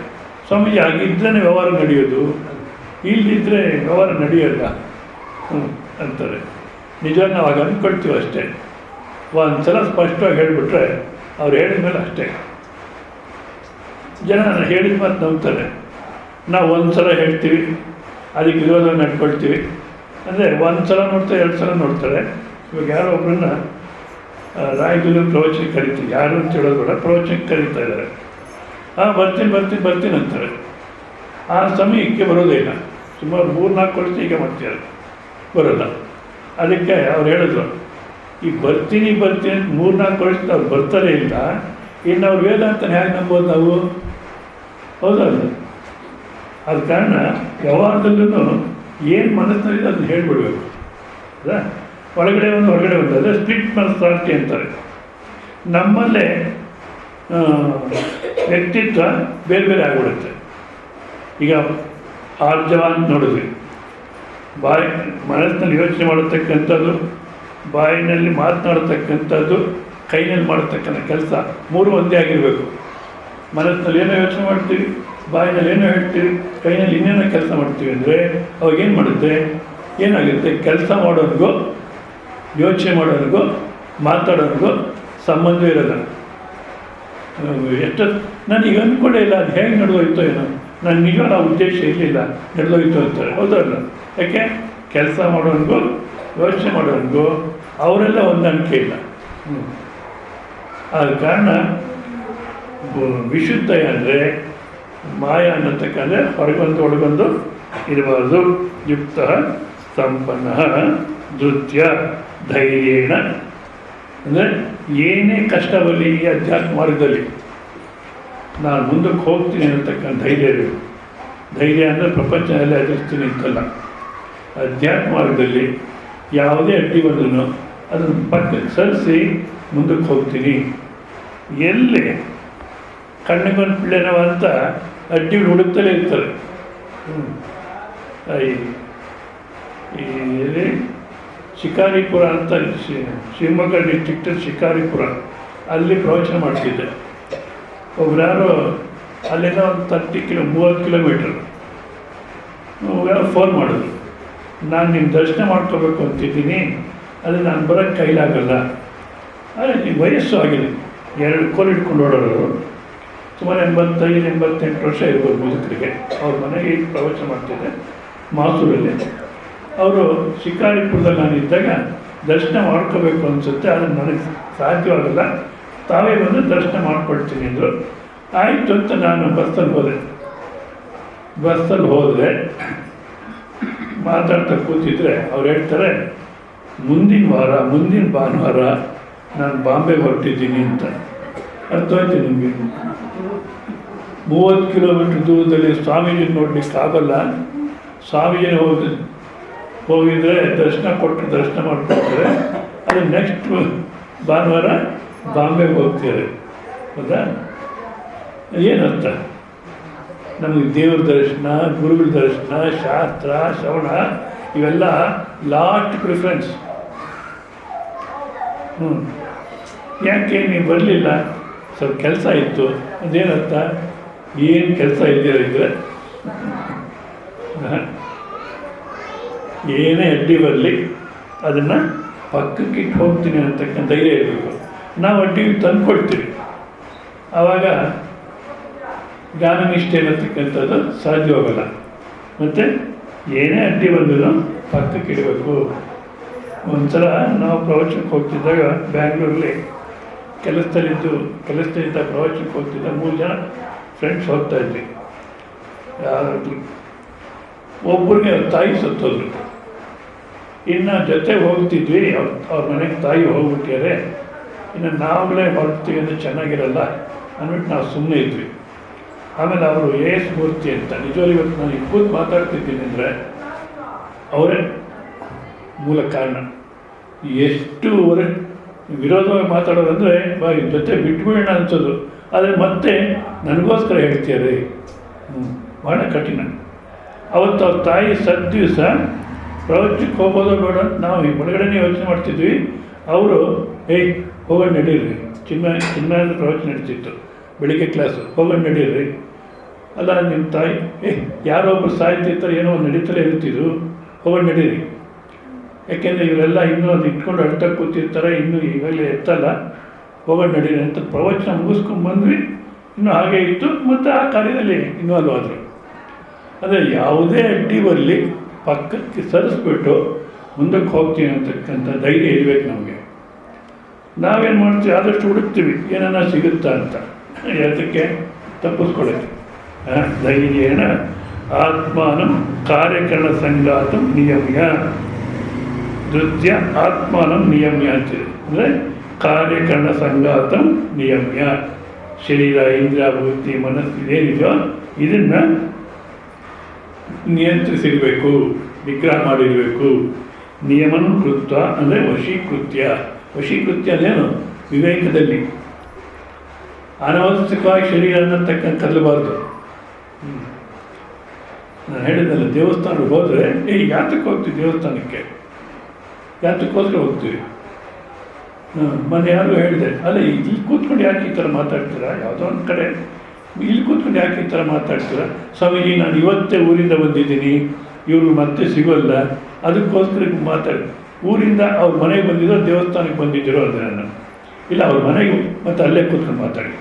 ಸ್ವಾಮೀಜಿ ಆಗಿದ್ದರೆ ವ್ಯವಹಾರ ನಡೆಯೋದು, ಇಲ್ಲದಿದ್ದರೆ ವ್ಯವಹಾರ ನಡೆಯೋಲ್ಲ ಅಂತಾರೆ. ನಿಜ ನಾವು ಆಗ ಅಂದ್ಕೊಳ್ತೀವಿ ಅಷ್ಟೇ. ಒಂದು ಸಲ ಸ್ಪಷ್ಟವಾಗಿ ಹೇಳಿಬಿಟ್ರೆ ಅವ್ರು ಹೇಳಿದ ಮೇಲೆ ಅಷ್ಟೇ ಜನ ಹೇಳಿದ ಮಾತು ನಂಬ್ತಾರೆ. ನಾವು ಒಂದು ಸಲ ಹೇಳ್ತೀವಿ, ಅದಕ್ಕೆ ವಿರೋಧ ನಡ್ಕೊಳ್ತೀವಿ. ಅಂದರೆ ಒಂದು ಸಲ ನೋಡ್ತಾರೆ, 2 ಸಲ ನೋಡ್ತಾರೆ. ಇವಾಗ ಯಾರೋ ಒಬ್ಬರನ್ನ ರಾಯದಲ್ಲಿ ಪ್ರವಚನಕ್ಕೆ ಕರಿತೀವಿ, ಯಾರು ಅಂತ ಹೇಳೋದು ಕೂಡ ಪ್ರವಚನಕ್ಕೆ ಕರೀತಾ ಇದ್ದಾರೆ. ಬರ್ತೀನಿ ಅಂತಾರೆ. ಆ ಸಮಯಕ್ಕೆ ಬರೋದೇ ಇಲ್ಲ. ಸುಮಾರು 3-4 ವರ್ಷ ಈಗ ಮಾಡ್ತಾರೆ, ಬರೋಲ್ಲ. ಅದಕ್ಕೆ ಅವ್ರು ಹೇಳಿದ್ರು, ಈ ಬರ್ತೀನಿ ಅಂತ 3-4 ವರ್ಷದ ಅವ್ರು ಬರ್ತಾರೇ ಇಲ್ಲ, ಇನ್ನು ಅವ್ರು ವೇದಾಂತನ ಹೇಗೆ ನಂಬೋದು ನಾವು? ಹೌದಲ್ಲ? ಆದ ಕಾರಣ ವ್ಯವಹಾರದಲ್ಲೂ ಏನು ಮನಸ್ಸಿನಲ್ಲಿದೆ ಅದನ್ನು ಹೇಳಿಬಿಡ್ಬೇಕು. ಹೌದಾ? ಒಳಗಡೆ ಒಂದು ಹೊರಗಡೆ ಒಂದು, ಅದೇ ಸ್ಪ್ಲಿಟ್ ಪರ್ಸನಾಲಿಟಿ ಅಂತಾರೆ. ನಮ್ಮಲ್ಲೇ ವ್ಯಕ್ತಿತ್ವ ಬೇರೆ ಬೇರೆ ಆಗಿಬಿಡುತ್ತೆ. ಈಗ ಆರ್ಜವಾನ್ ನೋಡಿದ್ವಿ, ಮನಸ್ಸಿನಲ್ಲಿ ಯೋಚನೆ ಮಾಡತಕ್ಕಂಥದ್ದು, ಬಾಯಿನಲ್ಲಿ ಮಾತನಾಡತಕ್ಕಂಥದ್ದು, ಕೈನಲ್ಲಿ ಮಾಡತಕ್ಕಂಥ ಕೆಲಸ 3 ಒಂದೇ ಆಗಿರಬೇಕು. ಮನಸ್ಸಿನಲ್ಲಿ ಏನೋ ಯೋಚನೆ ಮಾಡ್ತೀವಿ, ಬಾಯಿನಲ್ಲಿ ಏನೋ ಹೇಳ್ತೀವಿ, ಕೈನಲ್ಲಿ ಇನ್ನೇನೋ ಕೆಲಸ ಮಾಡ್ತೀವಿ ಅಂದರೆ ಅವಾಗೇನು ಮಾಡುತ್ತೆ, ಏನಾಗುತ್ತೆ, ಕೆಲಸ ಮಾಡೋನಿಗೂ ಯೋಚನೆ ಮಾಡೋನಿಗೂ ಮಾತಾಡೋನಿಗೂ ಸಂಬಂಧ ಇರೋಲ್ಲ. ಎಷ್ಟು ನನಗೆ ಅಂದ್ಕೊಂಡೇ ಇಲ್ಲ, ಅದು ಹೇಗೆ ನಡೆದೋಯ್ತೋ ಏನೋ, ನನ್ನ ನಿಜವಾದ ಉದ್ದೇಶ ಇರಲಿಲ್ಲ, ನಡೆದೋಯ್ತು ಅಂತಾರೆ. ಹೌದಲ್ಲ? ಯಾಕೆ? ಕೆಲಸ ಮಾಡೋನಿಗೂ ಯೋಚನೆ ಮಾಡೋನಿಗೂ ಅವರೆಲ್ಲ ಹೊಂದಾಣಿಕೆ ಇಲ್ಲ. ಆದ ಕಾರಣ ವಿಶುದ್ಧ ಅಂದರೆ ಮಾಯ ಅನ್ನತಕ್ಕಂದರೆ ಹೊರಗೊಂದು ಒಳಗೊಂದು ಇರಬಾರ್ದು. ಯುಕ್ತ ಸಂಪನ್ನ ಧೃತ್ಯ ಧೈರ್ಯೇಣ, ಅಂದರೆ ಏನೇ ಕಷ್ಟ ಬರಲಿ ಈ ಅಧ್ಯಾತ್ಮ ಮಾರ್ಗದಲ್ಲಿ ನಾನು ಮುಂದಕ್ಕೆ ಹೋಗ್ತೀನಿ ಅನ್ನತಕ್ಕಂಥ ಧೈರ್ಯ ಇರಬೇಕು. ಧೈರ್ಯ ಅಂದರೆ ಪ್ರಪಂಚದಲ್ಲಿ ಎದುರಿಸ್ತೀನಿ ಅಂತಲ್ಲ. ಅಧ್ಯಾತ್ಮ ಮಾರ್ಗದಲ್ಲಿ ಯಾವುದೇ ಅಡ್ಡಿ ಬಂದ್ರೂ ಅದನ್ನು ಪಕ್ಕಕ್ಕೆ ಸರಿಸಿ ಮುಂದಕ್ಕೆ ಹೋಗ್ತೀನಿ. ಎಲ್ಲಿ ಕಣ್ಣಿಗೊಂದು ಪಿಳ್ಳೆನವ ಅಂತ ಅಡ್ಡಿಗಳು ಹುಡುಕ್ತಲೇ ಇರ್ತಾರೆ. ಶಿಕಾರಿಪುರ ಅಂತ ಶಿವಮೊಗ್ಗ ಡಿಸ್ಟ್ರಿಕ್ಟಲ್ಲಿ ಶಿಕಾರಿಪುರ, ಅಲ್ಲಿ ಪ್ರವಚನ ಮಾಡ್ತಿದ್ದೆ. ಒಬ್ರು ಯಾರೋ ಅಲ್ಲಿಂದ ಒಂದು 30 ಕಿಲೋಮೀಟ್ರ್ ಯಾರೋ ಫೋನ್ ಮಾಡಿದ್ರು, ನಾನು ನಿಮ್ಮ ದರ್ಶನ ಮಾಡ್ಕೋಬೇಕು ಅಂತಿದ್ದೀನಿ, ಅದು ನಾನು ಬರೋಕ್ಕೆ ಕೈಲಾಗಲ್ಲ. ಆದರೆ ನೀವು ವಯಸ್ಸು ಆಗಿದೆ, 2 ಕೋಲ್ ಇಟ್ಕೊಂಡು ಓಡೋರು, ಸುಮಾರು 85-88 ವರ್ಷ ಇರ್ಬೋದು ಮುದುಕರಿಗೆ. ಅವ್ರ ಮನೆಗೆ ಈಗ ಪ್ರವಚನ ಮಾಡ್ತಿದ್ದೆ ಮಾಸೂರಲ್ಲಿ. ಅವರು ಶಿಕಾರಿಪುರದಲ್ಲಿ ನಾನಿದ್ದಾಗ ದರ್ಶನ ಮಾಡ್ಕೋಬೇಕು ಅನಿಸುತ್ತೆ, ಆದರೆ ನನಗೆ ಸಾಧ್ಯವಾಗಲ್ಲ, ತಾವೇ ಬಂದು ದರ್ಶನ ಮಾಡ್ಕೊಳ್ತೀನಿ ಅಂದರು. ಆಯಿತು ಅಂತ ನಾನು ಬಸ್ಸಲ್ಲಿ ಹೋದರೆ ಮಾತಾಡ್ತಾ ಕೂತಿದ್ರೆ ಅವ್ರು ಹೇಳ್ತಾರೆ, ಮುಂದಿನ ಭಾನುವಾರ ನಾನು ಬಾಂಬೆಗೆ ಹೊರಟಿದ್ದೀನಿ ಅಂತ. ಅರ್ಥ ಆಯ್ತು ನಿಮಗೆ? 30 ಕಿಲೋಮೀಟ್ರ್ ದೂರದಲ್ಲಿ ಸ್ವಾಮೀಜಿನ ನೋಡ್ಲಿಕ್ಕೆ ಆಗಲ್ಲ. ಸ್ವಾಮೀಜಿನ ಹೋಗಿದ್ರೆ ದರ್ಶನ ಮಾಡ್ಕೊಳ್ತಾರೆ, ಅದು ನೆಕ್ಸ್ಟ್ ಭಾನುವಾರ ಬಾಂಬೆಗೆ ಹೋಗ್ತಾರೆ. ಹೌದಾ? ಏನರ್ಥ? ನಮಗೆ ದೇವ್ರ ದರ್ಶನ, ಗುರುಗಳ ದರ್ಶನ, ಶಾಸ್ತ್ರ ಶ್ರವಣ ಇವೆಲ್ಲ ಲಾಸ್ಟ್ ಪ್ರಿಫರೆನ್ಸ್. ಯಾಕೆ ನೀವು ಬರಲಿಲ್ಲ? ಸ್ವಲ್ಪ ಕೆಲಸ ಇತ್ತು. ಅದೇನರ್ಥ? ಏನು ಕೆಲಸ ಇದ್ದರೆ ಏನೇ ಅಡ್ಡಿ ಬರಲಿ ಅದನ್ನು ಪಕ್ಕಕ್ಕೆ ಇಟ್ಟು ಹೋಗ್ತೀನಿ ಅಂತಕ್ಕಂಥ ಧೈರ್ಯ ಇರಬೇಕು. ನಾವು ಅಡ್ಡಿ ತಂದುಕೊಡ್ತೀವಿ, ಆವಾಗ ಜ್ಞಾನನಿಷ್ಠೆ ಅನ್ನತಕ್ಕಂಥದ್ದು ಸಾಧ್ಯವಾಗಲ್ಲ. ಮತ್ತು ಏನೇ ಅಡ್ಡಿ ಬಂದರೂ ಪಕ್ಕಕ್ಕೆ ಇಡಬೇಕು. ಒಂದ್ಸಲ ನಾವು ಪ್ರವಚನಕ್ಕೆ ಹೋಗ್ತಿದ್ದಾಗ ಬ್ಯಾಂಗ್ಳೂರಲ್ಲಿ ಕೆಲಸದಲ್ಲಿದ್ದ ಪ್ರವಚನಕ್ಕೆ ಹೋಗ್ತಿದ್ದ 3 ಜನ ಫ್ರೆಂಡ್ಸ್ ಹೋಗ್ತಾಯಿದ್ವಿ. ಯಾರಾಗಲಿ ಒಬ್ಬರಿಗೆ ತಾಯಿ ಸತ್ತೋದ್ರು, ಇನ್ನು ಜೊತೆ ಹೋಗ್ತಿದ್ವಿ. ಅವ್ರ ಮನೆಗೆ ತಾಯಿ ಹೋಗ್ಬಿಟ್ಟಿದ್ದಾರೆ, ಇನ್ನು ನಾವುಗಳೇ ಹೊರಡ್ತೀವಿ ಅಂದರೆ ಚೆನ್ನಾಗಿರಲ್ಲ ಅಂದ್ಬಿಟ್ಟು ನಾವು ಸುಮ್ಮನೆ ಇದ್ವಿ. ಆಮೇಲೆ ಅವರು ಎಸ್ ಮೂರ್ತಿ ಅಂತ, ನಿಜವಾಗ್ಲೂ ಇವತ್ತು ನಾನು ಕೂತು ಮಾತಾಡ್ತಿದ್ದೀನಿ ಅಂದರೆ ಅವರೇ ಮೂಲ ಕಾರಣ. ಎಷ್ಟು ವಿರೋಧವಾಗಿ ಮಾತಾಡೋದಂದರೆ ಜೊತೆ ಬಿಟ್ಬಿಡೋಣ ಅನ್ಸೋದು, ಆದರೆ ಮತ್ತೆ ನನಗೋಸ್ಕರ ಹೇಳ್ತೀರಿ, ಭಾಳ ಕಠಿಣ. ಅವತ್ತು ಅವ್ರ ತಾಯಿ ಸತ್ತ ದಿವಸ ಪ್ರವಚನಕ್ಕೆ ಹೋಗೋದು ಬೇಡ, ನಾವು ಈ ಒಳಗಡೆನೇ ಯೋಚನೆ ಮಾಡ್ತಿದ್ವಿ. ಅವರು ಹೋಗೋಣ ನಡೀರಿ, ಚಿನ್ಮಯದ ಪ್ರವಚನ ನಡೀತಿತ್ತು, ಬೆಳಿಗ್ಗೆ ಕ್ಲಾಸು, ಹೋಗೋಣ ನಡೀರಿ. ಅಲ್ಲ ನಿಮ್ಮ ತಾಯಿ ಯಾರೋ ಒಬ್ಬರು ಸಾಯ್ತಿರ್ತಾರೆ, ಏನೋ ಒಂದು ನಡೀತಲೇ ಇರ್ತಿದ್ರು, ಹೋಗೋಣ ನಡೀರಿ. ಯಾಕೆಂದರೆ ಇವರೆಲ್ಲ ಇನ್ನೂ ಅದು ಇಟ್ಕೊಂಡು ಅಳ್ತಾ ಕೂತಿರ್ತಾರೆ, ಇನ್ನೂ ಈಗಲೇ ಎತ್ತಲ್ಲ, ಹೋಗೋಣ ನಡೀರಿ ಅಂತ ಪ್ರವಚನ ಮುಗಿಸ್ಕೊಂಡು ಬಂದ್ವಿ. ಇನ್ನೂ ಹಾಗೆ ಇತ್ತು, ಮತ್ತು ಆ ಕಾರ್ಯದಲ್ಲಿ ಇನ್ವಾಲ್ವ್ ಆದರು. ಅದೇ ಯಾವುದೇ ಅಡ್ಡಿ ಬರಲಿ ಪಕ್ಕಕ್ಕೆ ಸರಿಸ್ಬಿಟ್ಟು ಮುಂದಕ್ಕೆ ಹೋಗ್ತೀವಿ ಅಂತಕ್ಕಂಥ ಧೈರ್ಯ ಇರಬೇಕು ನಮಗೆ. ನಾವೇನು ಮಾಡ್ತೀವಿ, ಆದಷ್ಟು ಹುಡುಕ್ತೀವಿ ಏನನ್ನ ಸಿಗುತ್ತಾ ಅಂತ. ಅದಕ್ಕೆ ತಪ್ಪಿಸ್ಕೊಳ್ಳೋಕ್ಕೆ ಧೈರ್ಯೇನ ಆತ್ಮಾನಂ ಕಾರ್ಯಕರಣ ಸಂಗಾತಂ ನಿಯಮ್ಯ. ನೃತ್ಯ ಆತ್ಮಾನಂ ನಿಯಮ್ಯ ಅಂತಿದೆ. ಅಂದರೆ ಕಾರ್ಯಕರಣ ಸಂಗಾತಂ ನಿಯಮ್ಯ. ಶರೀರ, ಇಂದ್ರಿಯ, ಬುದ್ಧಿ, ಮನಸ್ಸು ಇದೇನಿದೆಯೋ ಇದನ್ನು ನಿಯಂತ್ರಿಸಿರಬೇಕು, ನಿಗ್ರಹ ಮಾಡಿರಬೇಕು. ನಿಯಮನ ಕೃತ್ವ ಅಂದರೆ ವಶೀಕೃತ್ಯ ಅದೇನು? ವಿವೇಕದಲ್ಲಿ ಅನವಶ್ಯಕವಾಗಿ ಶರೀರ ಅನ್ನತಕ್ಕಂಥ ಕಲ್ಲಬಾರ್ದು. ನಾನು ಹೇಳಿದ್ನಲ್ಲ, ದೇವಸ್ಥಾನಕ್ಕೆ ಹೋದರೆ ಯಾತಕ್ಕೆ ಹೋಗ್ತೀವಿ ದೇವಸ್ಥಾನಕ್ಕೆ? ಯಾತಕ್ಕೋಸ್ಕರ ಹೋಗ್ತೀವಿ? ಮೊನ್ನೆ ಯಾರು ಹೇಳಿದೆ, ಅಲ್ಲ ಇಲ್ಲಿ ಕೂತ್ಕೊಂಡು ಯಾಕೆ ಈ ಥರ ಮಾತಾಡ್ತೀರಾ? ಯಾವುದೋ ಒಂದು ಕಡೆ ಇಲ್ಲಿ ಕೂತ್ಕೊಂಡು ಯಾಕೆ ಈ ಥರ ಮಾತಾಡ್ತೀರಾ? ಸ್ವಾಮೀಜಿ, ನಾನು ಇವತ್ತೇ ಊರಿಂದ ಬಂದಿದ್ದೀನಿ, ಇವರು ಮತ್ತೆ ಸಿಗೋಲ್ಲ, ಅದಕ್ಕೋಸ್ಕರ ಊರಿಂದ ಅವ್ರ ಮನೆಗೆ ಬಂದಿದ್ದೋ ದೇವಸ್ಥಾನಕ್ಕೆ ಬಂದಿದ್ದೀರೋ ಅಂದರೆ ನಾನು ಇಲ್ಲ, ಅವ್ರ ಮನೆಗೆ ಮತ್ತು ಅಲ್ಲೇ ಕೂತ್ಕೊಂಡು ಮಾತಾಡಿ.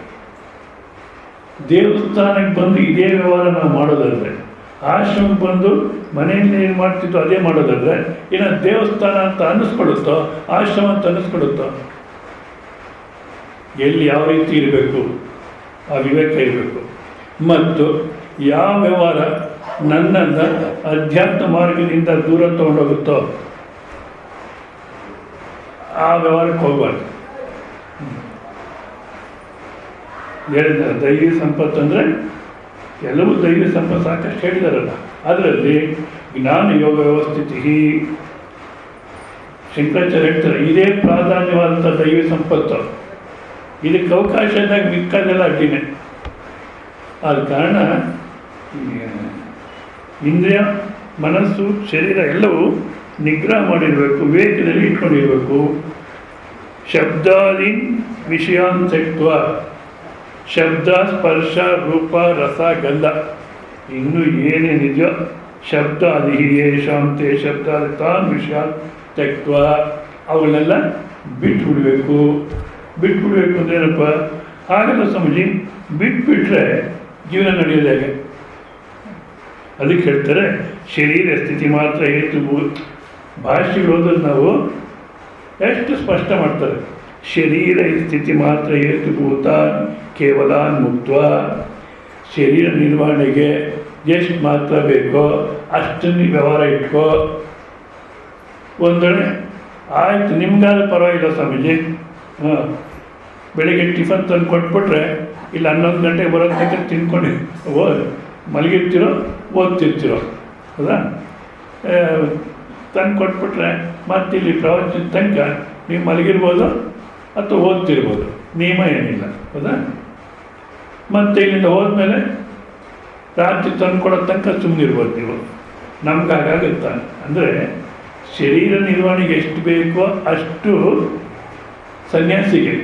ದೇವಸ್ಥಾನಕ್ಕೆ ಬಂದು ಇದೇ ವ್ಯವಹಾರ ನಾವು ಮಾಡೋದಾದರೆ, ಆಶ್ರಮಕ್ಕೆ ಬಂದು ಮನೆಯಲ್ಲಿ ಏನು ಮಾಡ್ತಿದ್ದೋ ಅದೇ ಮಾಡೋದಾದರೆ, ಇನ್ನು ದೇವಸ್ಥಾನ ಅಂತ ಅನ್ನಿಸ್ಕೊಡುತ್ತೋ, ಆಶ್ರಮ ಅಂತ ಅನ್ನಿಸ್ಕೊಡುತ್ತೋ? ಎಲ್ಲಿ ಯಾವ ರೀತಿ ಇರಬೇಕು, ಆ ವಿವೇಕ ಇರಬೇಕು. ಮತ್ತು ಯಾವ ವ್ಯವಹಾರ ನನ್ನನ್ನು ಅಧ್ಯಾತ್ಮ ಮಾರ್ಗದಿಂದ ದೂರ ತೊಗೊಂಡೋಗುತ್ತೋ ಆ ವ್ಯವಹಾರಕ್ಕೆ ಹೋಗಬಾರ್ದು. ಹೇಳಿದ ದೈವಿ ಸಂಪತ್ತು ಅಂದರೆ ಎಲ್ಲವೂ ದೈವಿ ಸಂಪತ್ತು ಸಾಕಷ್ಟು ಹೇಳಿದಾರಲ್ಲ, ಅದರಲ್ಲಿ ಜ್ಞಾನ ಯೋಗ ವ್ಯವಸ್ಥಿತಿ ಶಂಕರಾಚಾರ್ಯ ಹೇಳ್ತಾರೆ, ಇದೇ ಪ್ರಾಧಾನ್ಯವಾದಂಥ ದೈವಿ ಸಂಪತ್ತು. ಇದಕ್ಕೆ ಅವಕಾಶ ಇದ್ದಾಗ ಮಿಕ್ಕಾದೆಲ್ಲ ಅಡ್ಡಿನೇ. ಆದ ಕಾರಣ ಇಂದ್ರಿಯ, ಮನಸ್ಸು, ಶರೀರ ಎಲ್ಲವೂ ನಿಗ್ರಹ ಮಾಡಿರಬೇಕು, ವಿವೇಕದಲ್ಲಿ ಇಟ್ಕೊಂಡಿರಬೇಕು. ಶಬ್ದಾದೀನ್ ವಿಷಯಾನ್ ತ್ಯಕ್ತ್ವ, ಶಬ್ದ ಸ್ಪರ್ಶ ರೂಪ ರಸ ಗಂಧ ಇನ್ನೂ ಏನೇನಿದೆಯೋ ಶಬ್ದಾದಿ ಯೇಷಾಂತೆ ಶಬ್ದಾದಿ ತಾನ್ ವಿಷಯಾನ್ ತ್ಯಕ್ತ್ವ ಅವುಗಳನ್ನೆಲ್ಲ ಬಿಟ್ಬಿಡಬೇಕು. ಬಿಟ್ಬಿಡ್ಬೇಕು ಅಂದೇನಪ್ಪ? ಹಾಗೆಲ್ಲ ಸಮಜಿ ಬಿಟ್ಬಿಟ್ರೆ ಜೀವನ ನಡೆಯೋದು ಹೇಗೆ? ಅದಕ್ಕೆ ಹೇಳ್ತಾರೆ ಶರೀರ ಸ್ಥಿತಿ ಮಾತ್ರ ಹೇತುಭೂತ. ಭಾಷೆಗಳು ಓದೋದು ನಾವು ಎಷ್ಟು ಸ್ಪಷ್ಟ ಮಾಡ್ತಾರೆ. ಶರೀರ ಸ್ಥಿತಿ ಮಾತ್ರ ಹೇತುಭೂತ ಕೇವಲ ಮುಕ್ತ. ಶರೀರ ನಿರ್ವಹಣೆಗೆ ಎಷ್ಟು ಮಾತ್ರ ಬೇಕೋ ಅಷ್ಟನ್ನು ವ್ಯವಹಾರ ಇಟ್ಕೋ. ಒಂದೊಡೆ ಆಯಿತು ನಿಮ್ಗಾದ್ರೆ ಪರವಾಗಿಲ್ಲ ಸ್ವಾಮೀಜಿ, ಬೆಳಿಗ್ಗೆ ಟಿಫನ್ ತಂದು ಕೊಟ್ಬಿಟ್ರೆ ಇಲ್ಲಿ 11 ಗಂಟೆಗೆ ಬರೋ ತನಕ ತಿನ್ಕೊಂಡು ಮಲಗಿರ್ತಿರೋ ಓದ್ತಿರ್ತಿರೋ, ಹೌದಾ? ತಂದು ಕೊಟ್ಬಿಟ್ರೆ ಮತ್ತೆ ಇಲ್ಲಿ ಪ್ರವಚನ ತನಕ ನೀವು ಮಲಗಿರ್ಬೋದು ಅಥವಾ ಓದ್ತಿರ್ಬೋದು, ನಿಯಮ ಏನಿಲ್ಲ, ಹೌದಾ? ಮತ್ತು ಇಲ್ಲಿಂದ ಹೋದ್ಮೇಲೆ ರಾತ್ರಿ ತಂದು ಕೊಡೋ ತನಕ ಸುಮ್ಮನಿರ್ಬೋದು ನೀವು. ನಮ್ಗೆ ಹಾಗಾಗುತ್ತಾ? ಅಂದರೆ ಶರೀರ ನಿರ್ವಹಣೆಗೆ ಎಷ್ಟು ಬೇಕೋ ಅಷ್ಟು ಸನ್ಯಾಸಿಗೆ.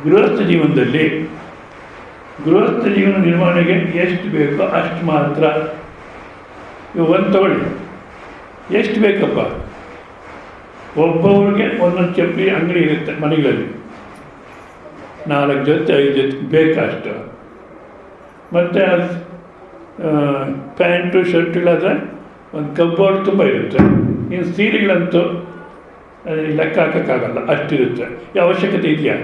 ಗೃಹಸ್ಥ ಜೀವನದಲ್ಲಿ ಗೃಹಸ್ಥ ಜೀವನ ನಿರ್ವಹಣೆಗೆ ಎಷ್ಟು ಬೇಕೋ ಅಷ್ಟು ಮಾತ್ರ. ಇವು ಒಂದು ತಗೊಳ್ಳಿ, ಎಷ್ಟು ಬೇಕಪ್ಪ? ಒಬ್ಬೊಬ್ರಿಗೆ ಒಂದೊಂದು ಚಪ್ಪಲಿ ಅಂಗಡಿ ಇರುತ್ತೆ ಮನೆಗಳಲ್ಲಿ, 4 ಜೊತೆ 5 ಜೊತೆ ಬೇಕಷ್ಟು. ಮತ್ತು ಪ್ಯಾಂಟು ಶರ್ಟ್ಗಳಾದರೆ ಒಂದು ಕಬೋರ್ಡ್ ತುಂಬ ಇರುತ್ತೆ. ಇನ್ನು ಸೀರೆಗಳಂತೂ ಲೆಕ್ಕ ಹಾಕೋಕ್ಕಾಗಲ್ಲ, ಅಷ್ಟಿರುತ್ತೆ. ಈ ಅವಶ್ಯಕತೆ ಇದೆಯಾ?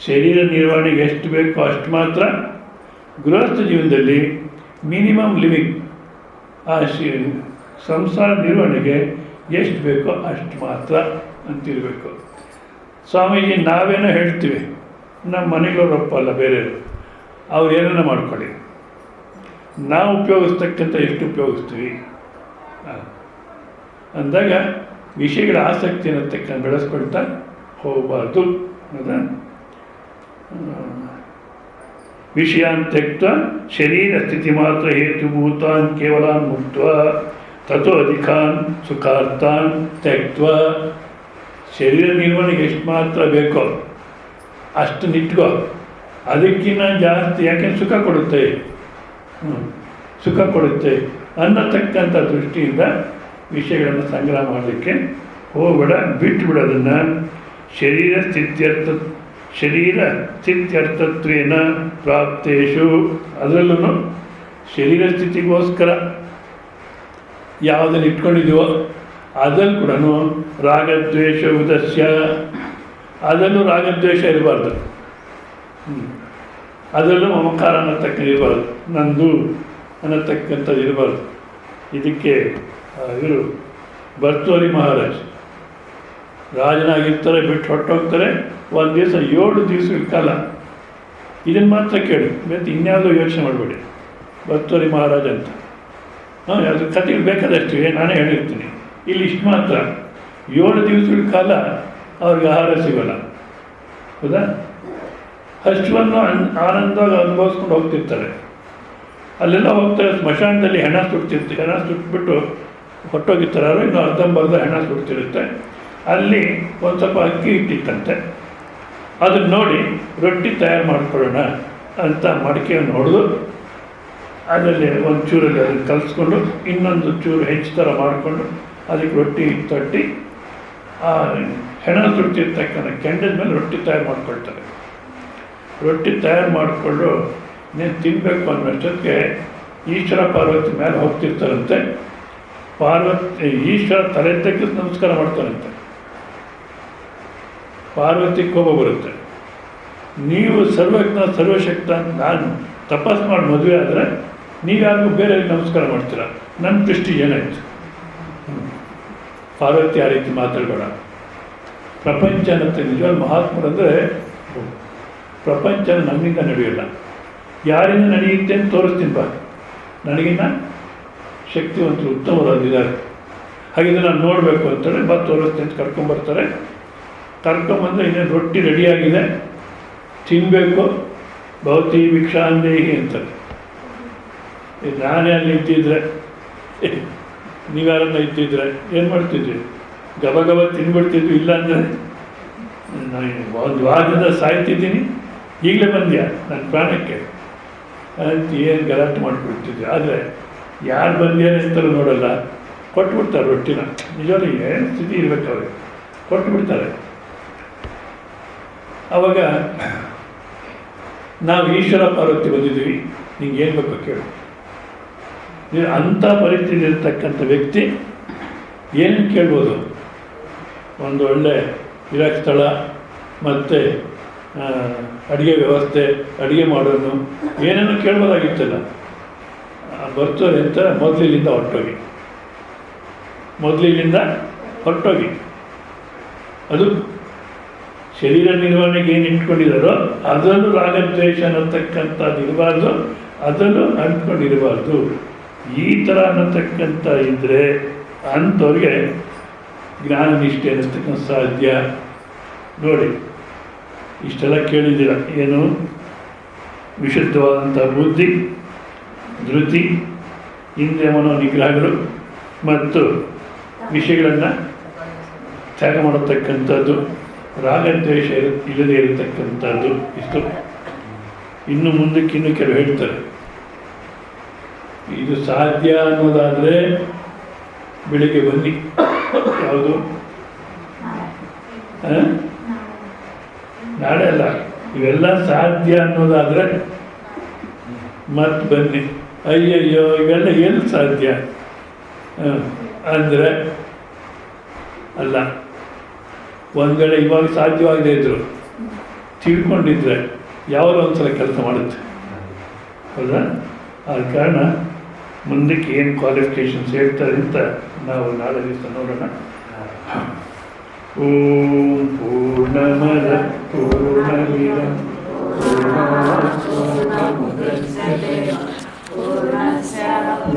ಶರೀರ ನಿರ್ವಹಣೆಗೆ ಎಷ್ಟು ಬೇಕೋ ಅಷ್ಟು ಮಾತ್ರ. ಗೃಹಸ್ಥ ಜೀವನದಲ್ಲಿ ಮಿನಿಮಮ್ ಲಿವಿಂಗ್, ಆ ಸಂಸಾರ ನಿರ್ವಹಣೆಗೆ ಎಷ್ಟು ಬೇಕೋ ಅಷ್ಟು ಮಾತ್ರ ಅಂತಿರಬೇಕು. ಸ್ವಾಮೀಜಿ ನಾವೇನೋ ಹೇಳ್ತೀವಿ, ನಮ್ಮ ಮನೆಗಳವರಪ್ಪ ಅಲ್ಲ ಬೇರೆಯವರು, ಅವ್ರು ಏನೇನೋ ಮಾಡ್ಕೊಳ್ಳಿ, ನಾವು ಉಪಯೋಗಿಸ್ತಕ್ಕಂಥ ಎಷ್ಟು ಉಪಯೋಗಿಸ್ತೀವಿ ಅಂದಾಗ ವಿಷಯಗಳ ಆಸಕ್ತಿಯನ್ನು ತಕ್ಕಂಥ ಬೆಳೆಸ್ಕೊಳ್ತಾ ಹೋಗಬಾರ್ದು. ಹೌದಾ? ವಿಷಯಾನ್ ತ್ಯಕ್ತ ಶರೀರ ಸ್ಥಿತಿ ಮಾತ್ರ ಹೇತುಭೂತಾನ್ ಕೇವಲಾನ್ ಮುಕ್ತ ತಥೋ ಅಧಿಕಾನ್ ಸುಖಾರ್ಥಾನ್ ತ್ಯಕ್ತ್ವ. ಶರೀರ ನಿರ್ವಹಣೆಗೆ ಎಷ್ಟು ಮಾತ್ರ ಬೇಕೋ ಅಷ್ಟು ನಿಟ್ಕೋ, ಅದಕ್ಕಿಂತ ಜಾಸ್ತಿ ಯಾಕೆ ಸುಖ ಕೊಡುತ್ತೆ, ಸುಖ ಕೊಡುತ್ತೆ ಅನ್ನತಕ್ಕಂಥ ದೃಷ್ಟಿಯಿಂದ ವಿಷಯಗಳನ್ನು ಸಂಗ್ರಹ ಮಾಡಲಿಕ್ಕೆ ಹೋಗಬೇಡ, ಬಿಟ್ಟುಬಿಡೋದನ್ನು. ಶರೀರ ಸ್ಥಿತ್ಯರ್ಥತ್ವೇನ ಪ್ರಾಪ್ತೇಶು, ಅದರಲ್ಲೂ ಶರೀರ ಸ್ಥಿತಿಗೋಸ್ಕರ ಯಾವುದನ್ನು ಇಟ್ಕೊಂಡಿದ್ದೀವೋ ಅದರಲ್ಲಿ ಕೂಡ ರಾಗದ್ವೇಷ ಉದಸ್ಯ, ಅದರಲ್ಲೂ ರಾಗದ್ವೇಷ ಇರಬಾರ್ದು. ಅದರಲ್ಲೂ ಮಮಕಾರ ಅನ್ನತಕ್ಕಂಥ ಇರಬಾರ್ದು, ನಂದು ಅನ್ನತಕ್ಕಂಥದ್ದು ಇರಬಾರ್ದು. ಇದಕ್ಕೆ ಇವರು ಭರ್ತೃಹರಿ ಮಹಾರಾಜ್ ರಾಜನಾಗಿರ್ತಾರೆ, ಬಿಟ್ಟು ಹೊರಟೋಗ್ತಾರೆ. ಒಂದು ದಿವಸ 7 ದಿವಸಗಳ ಕಾಲ ಇದನ್ನು ಮಾತ್ರ ಕೇಳಿ, ಮತ್ತು ಇನ್ಯಾವುದೋ ಯೋಚನೆ ಮಾಡಬೇಡಿ. ಭರ್ತೃಹರಿ ಮಹಾರಾಜ್ ಅಂತ ಅದು ಕಥೆಗಳು ಬೇಕಾದಷ್ಟಿವೆ, ನಾನೇ ಹೇಳಿರ್ತೀನಿ. ಇಲ್ಲಿ ಇಷ್ಟು ಮಾತ್ರ, 7 ದಿವಸಗಳ ಕಾಲ ಅವ್ರಿಗೆ ಆಹಾರ ಸಿಗೋಲ್ಲ, ಹೌದಾ? ಹಸುವನ್ನು ಆನಂದವಾಗಿ ಅನುಭವಿಸ್ಕೊಂಡು ಹೋಗ್ತಿರ್ತಾರೆ. ಅಲ್ಲೆಲ್ಲ ಹೋಗ್ತಾರೆ, ಸ್ಮಶಾನದಲ್ಲಿ ಹೆಣ ಸುಟ್ಬಿಟ್ಟು ಹೊಟ್ಟೋಗಿರ್ತಾರೆ. ಅವರು ಇನ್ನೂ ಅರ್ಧಂಬರ್ಧ ಹೆಣ ಸುಡ್ತಿರುತ್ತೆ. ಅಲ್ಲಿ ಒಂದು ಸ್ವಲ್ಪ ಅಕ್ಕಿ ಇಟ್ಟಿತ್ತಂತೆ. ಅದನ್ನು ನೋಡಿ ರೊಟ್ಟಿ ತಯಾರು ಮಾಡ್ಕೊಳ್ಳೋಣ ಅಂತ ಮಡಿಕೆಯನ್ನು ಹೊಡೆದು ಅದರಲ್ಲಿ ಒಂದು ಚೂರಲ್ಲಿ ಅದನ್ನು ಕಲಿಸ್ಕೊಂಡು ಇನ್ನೊಂದು ಚೂರು ಹೆಚ್ಚು ಥರ ಮಾಡಿಕೊಂಡು ಅದಕ್ಕೆ ರೊಟ್ಟಿ ತಟ್ಟಿ ಆ ಹೆಣ ಸುಡ್ತಿರ್ತಕ್ಕಂಥ ಕೆಂಡದ ಮೇಲೆ ರೊಟ್ಟಿ ತಯಾರು ಮಾಡ್ಕೊಳ್ತಾರೆ. ರೊಟ್ಟಿ ತಯಾರು ಮಾಡಿಕೊಂಡು ನೀನು ತಿನ್ನಬೇಕು ಅನ್ನೋಷ್ಟೊತ್ತಿಗೆ ಈಶ್ವರ ಪಾರ್ವತಿ ಮೇಲೆ ಹೋಗ್ತಿರ್ತಾರಂತೆ. ಈಶ್ವರ ತಲೆ ತೆಗೆದು ನಮಸ್ಕಾರ ಮಾಡ್ತಾರಂತೆ. ಪಾರ್ವತಿ ಕೋಪ ಬರುತ್ತೆ, ನೀವು ಸರ್ವಜ್ಞ ಸರ್ವಶಕ್ತ ಅಂತ ನಾನು ತಪಸ್ ಮಾಡಿ ಮದುವೆ ಆದರೆ ನೀವ್ಯಾರಿಗೂ ಬೇರೆ ನಮಸ್ಕಾರ ಮಾಡ್ತೀರ, ನನ್ನ ದೃಷ್ಟಿ ಏನಾಯಿತು? ಪಾರ್ವತಿ ಆ ರೀತಿ ಮಾತಾಡಬೇಡ. ಪ್ರಪಂಚ ಅನ್ನತ್ತೆ ನಿಜವಾದ ಮಹಾತ್ಮರಂದರೆ ಪ್ರಪಂಚ ನಮ್ಮಿಂದ ನಡೆಯೋಲ್ಲ, ಯಾರಿಂದ ನಡೆಯುತ್ತೆ ಅಂತ ತೋರಿಸ್ತೀನಿ ಬಾ. ನನಗಿನ್ನ ಶಕ್ತಿವಂತರು ಉತ್ತಮರಾಗಿದ್ದಾರೆ, ಹಾಗಿದ್ರೆ ನಾನು ನೋಡಬೇಕು ಅಂತೇಳಿ ಬಾ ತೋರಿಸ್ತೀನಿ ಅಂತ ಕರ್ಕೊಂಬರ್ತಾರೆ. ಕರ್ಕೊಂಬಂದರೆ ಇನ್ನೇನು ರೊಟ್ಟಿ ರೆಡಿಯಾಗಿದೆ, ತಿನ್ನಬೇಕು. ಭವತಿ ಭಿಕ್ಷಾಂದೇಹಿ ಅಂತಾರೆ. ನಾನೇ ಅಲ್ಲಿ ಇದ್ದಿದ್ರೆ ನೀವ್ಯಾರನ್ನ ಇದ್ದಿದ್ರೆ ಏನು ಮಾಡ್ತಿದ್ವಿ? ಗಬ ಗಬ ತಿಂದ್ಬಿಡ್ತಿದ್ವಿ. ಇಲ್ಲಾಂದರೆ ನಾನು ಒಂದು ವಾರದಿಂದ ಸಾಯ್ತಿದ್ದೀನಿ, ಈಗಲೇ ಬಂದ್ಯಾ ನನ್ನ ಪ್ರಾಣಕ್ಕೆ ಅಂತ ಏನು ಗಲಾಟೆ ಮಾಡಿಬಿಡ್ತಿದ್ವಿ. ಆದರೆ ಯಾರು ಬಂದ್ಯಾರ ಅಂತಲೂ ನೋಡಲ್ಲ, ಕೊಟ್ಬಿಡ್ತಾರೆ ರೊಟ್ಟಿನ. ನಿಜವಾಗಿ ಏನು ಸ್ಥಿತಿ ಇರಬೇಕು ಅವ್ರಿಗೆ, ಕೊಟ್ಬಿಡ್ತಾರೆ. ಆವಾಗ ನಾವು ಈಶ್ವರ ಪಾರ್ವತಿ ಬಂದಿದ್ದೀವಿ, ನಿಂಗೆ ಏನು ಬೇಕು ಕೇಳು. ನೀವು ಅಂಥ ಪರಿಸ್ಥಿತಿ ಇರತಕ್ಕಂಥ ವ್ಯಕ್ತಿ ಏನೇನು ಕೇಳ್ಬೋದು? ಒಂದು ಒಳ್ಳೆ ಇರೋಕ್ಕೆ ಸ್ಥಳ, ಮತ್ತು ಅಡುಗೆ ವ್ಯವಸ್ಥೆ, ಅಡುಗೆ ಮಾಡೋನು ಏನೇನೋ ಕೇಳ್ಬೋದಾಗಿತ್ತಲ್ಲ. ಬರ್ತಾರೆ ಅಂತ ಮೊದಲಿನಿಂದ ಹೊರಟೋಗಿ ಅದು ಶರೀರ ನಿರ್ವಹಣೆಗೆ ಏನು ಇಟ್ಕೊಂಡಿದ್ದಾರೋ ಅದನ್ನು ರಾಗದ್ವೇಷ ಅನ್ನತಕ್ಕಂಥದ್ದು ಇರಬಾರ್ದು, ಅದನ್ನು ಅಂದ್ಕೊಂಡಿರಬಾರ್ದು. ಈ ಥರ ಅನ್ನತಕ್ಕಂಥ ಇದ್ದರೆ ಅಂಥವ್ರಿಗೆ ಜ್ಞಾನ ನಿಷ್ಠೆ ಅನ್ನತಕ್ಕಂಥ ಸಾಧ್ಯ. ನೋಡಿ, ಇಷ್ಟೆಲ್ಲ ಕೇಳಿದ್ದೀರ. ಏನು? ವಿಶುದ್ಧವಾದಂಥ ಬುದ್ಧಿ, ಧೃತಿ, ಇಂದ್ರಿಯ ಮನೋ ನಿಗ್ರಹಗಳು ಮತ್ತು ವಿಷಯಗಳನ್ನು ತ್ಯಾಗ ಮಾಡತಕ್ಕಂಥದ್ದು, ರಾಗದ್ವೇಷ ಇಲ್ಲದೆ ಇರತಕ್ಕಂಥದ್ದು. ಇಷ್ಟು. ಇನ್ನು ಮುಂದಕ್ಕೆ ಇನ್ನೂ ಕೆಲವು ಹೇಳ್ತಾರೆ. ಇದು ಸಾಧ್ಯ ಅನ್ನೋದಾದರೆ ಬೆಳಿಗ್ಗೆ ಬನ್ನಿ. ಯಾವುದು? ನಾಳೆ ಅಲ್ಲ, ಇವೆಲ್ಲ ಸಾಧ್ಯ ಅನ್ನೋದಾದರೆ ಮತ್ತೆ ಬನ್ನಿ. ಅಯ್ಯಯ್ಯೋ ಇವೆಲ್ಲ ಏನು ಸಾಧ್ಯ ಅಂದರೆ ಅಲ್ಲ. ಒಂದು ವೇಳೆ ಇವಾಗ ಸಾಧ್ಯವಾಗದೇ ಇದ್ರು ತಿಳ್ಕೊಂಡಿದ್ರೆ ಯಾವಾಗ ಒಂದ್ಸಲ ಕೆಲಸ ಮಾಡುತ್ತೆ, ಹೌದಾ? ಆದ ಕಾರಣ ಮುಂದಕ್ಕೆ ಏನು ಕ್ವಾಲಿಫಿಕೇಷನ್ಸ್ ಹೇಳ್ತಾರೆ ಅಂತ ನಾವು ನಾಳೆ ದಿವಸ ನೋಡೋಣ. ಓಂ ಪೂರ್ಣಮದ ಪೂರ್ಣಮಿದಂ ಪೂರ್ಣಾತ್ ಪೂರ್ಣಮುದಚ್ಯತೆ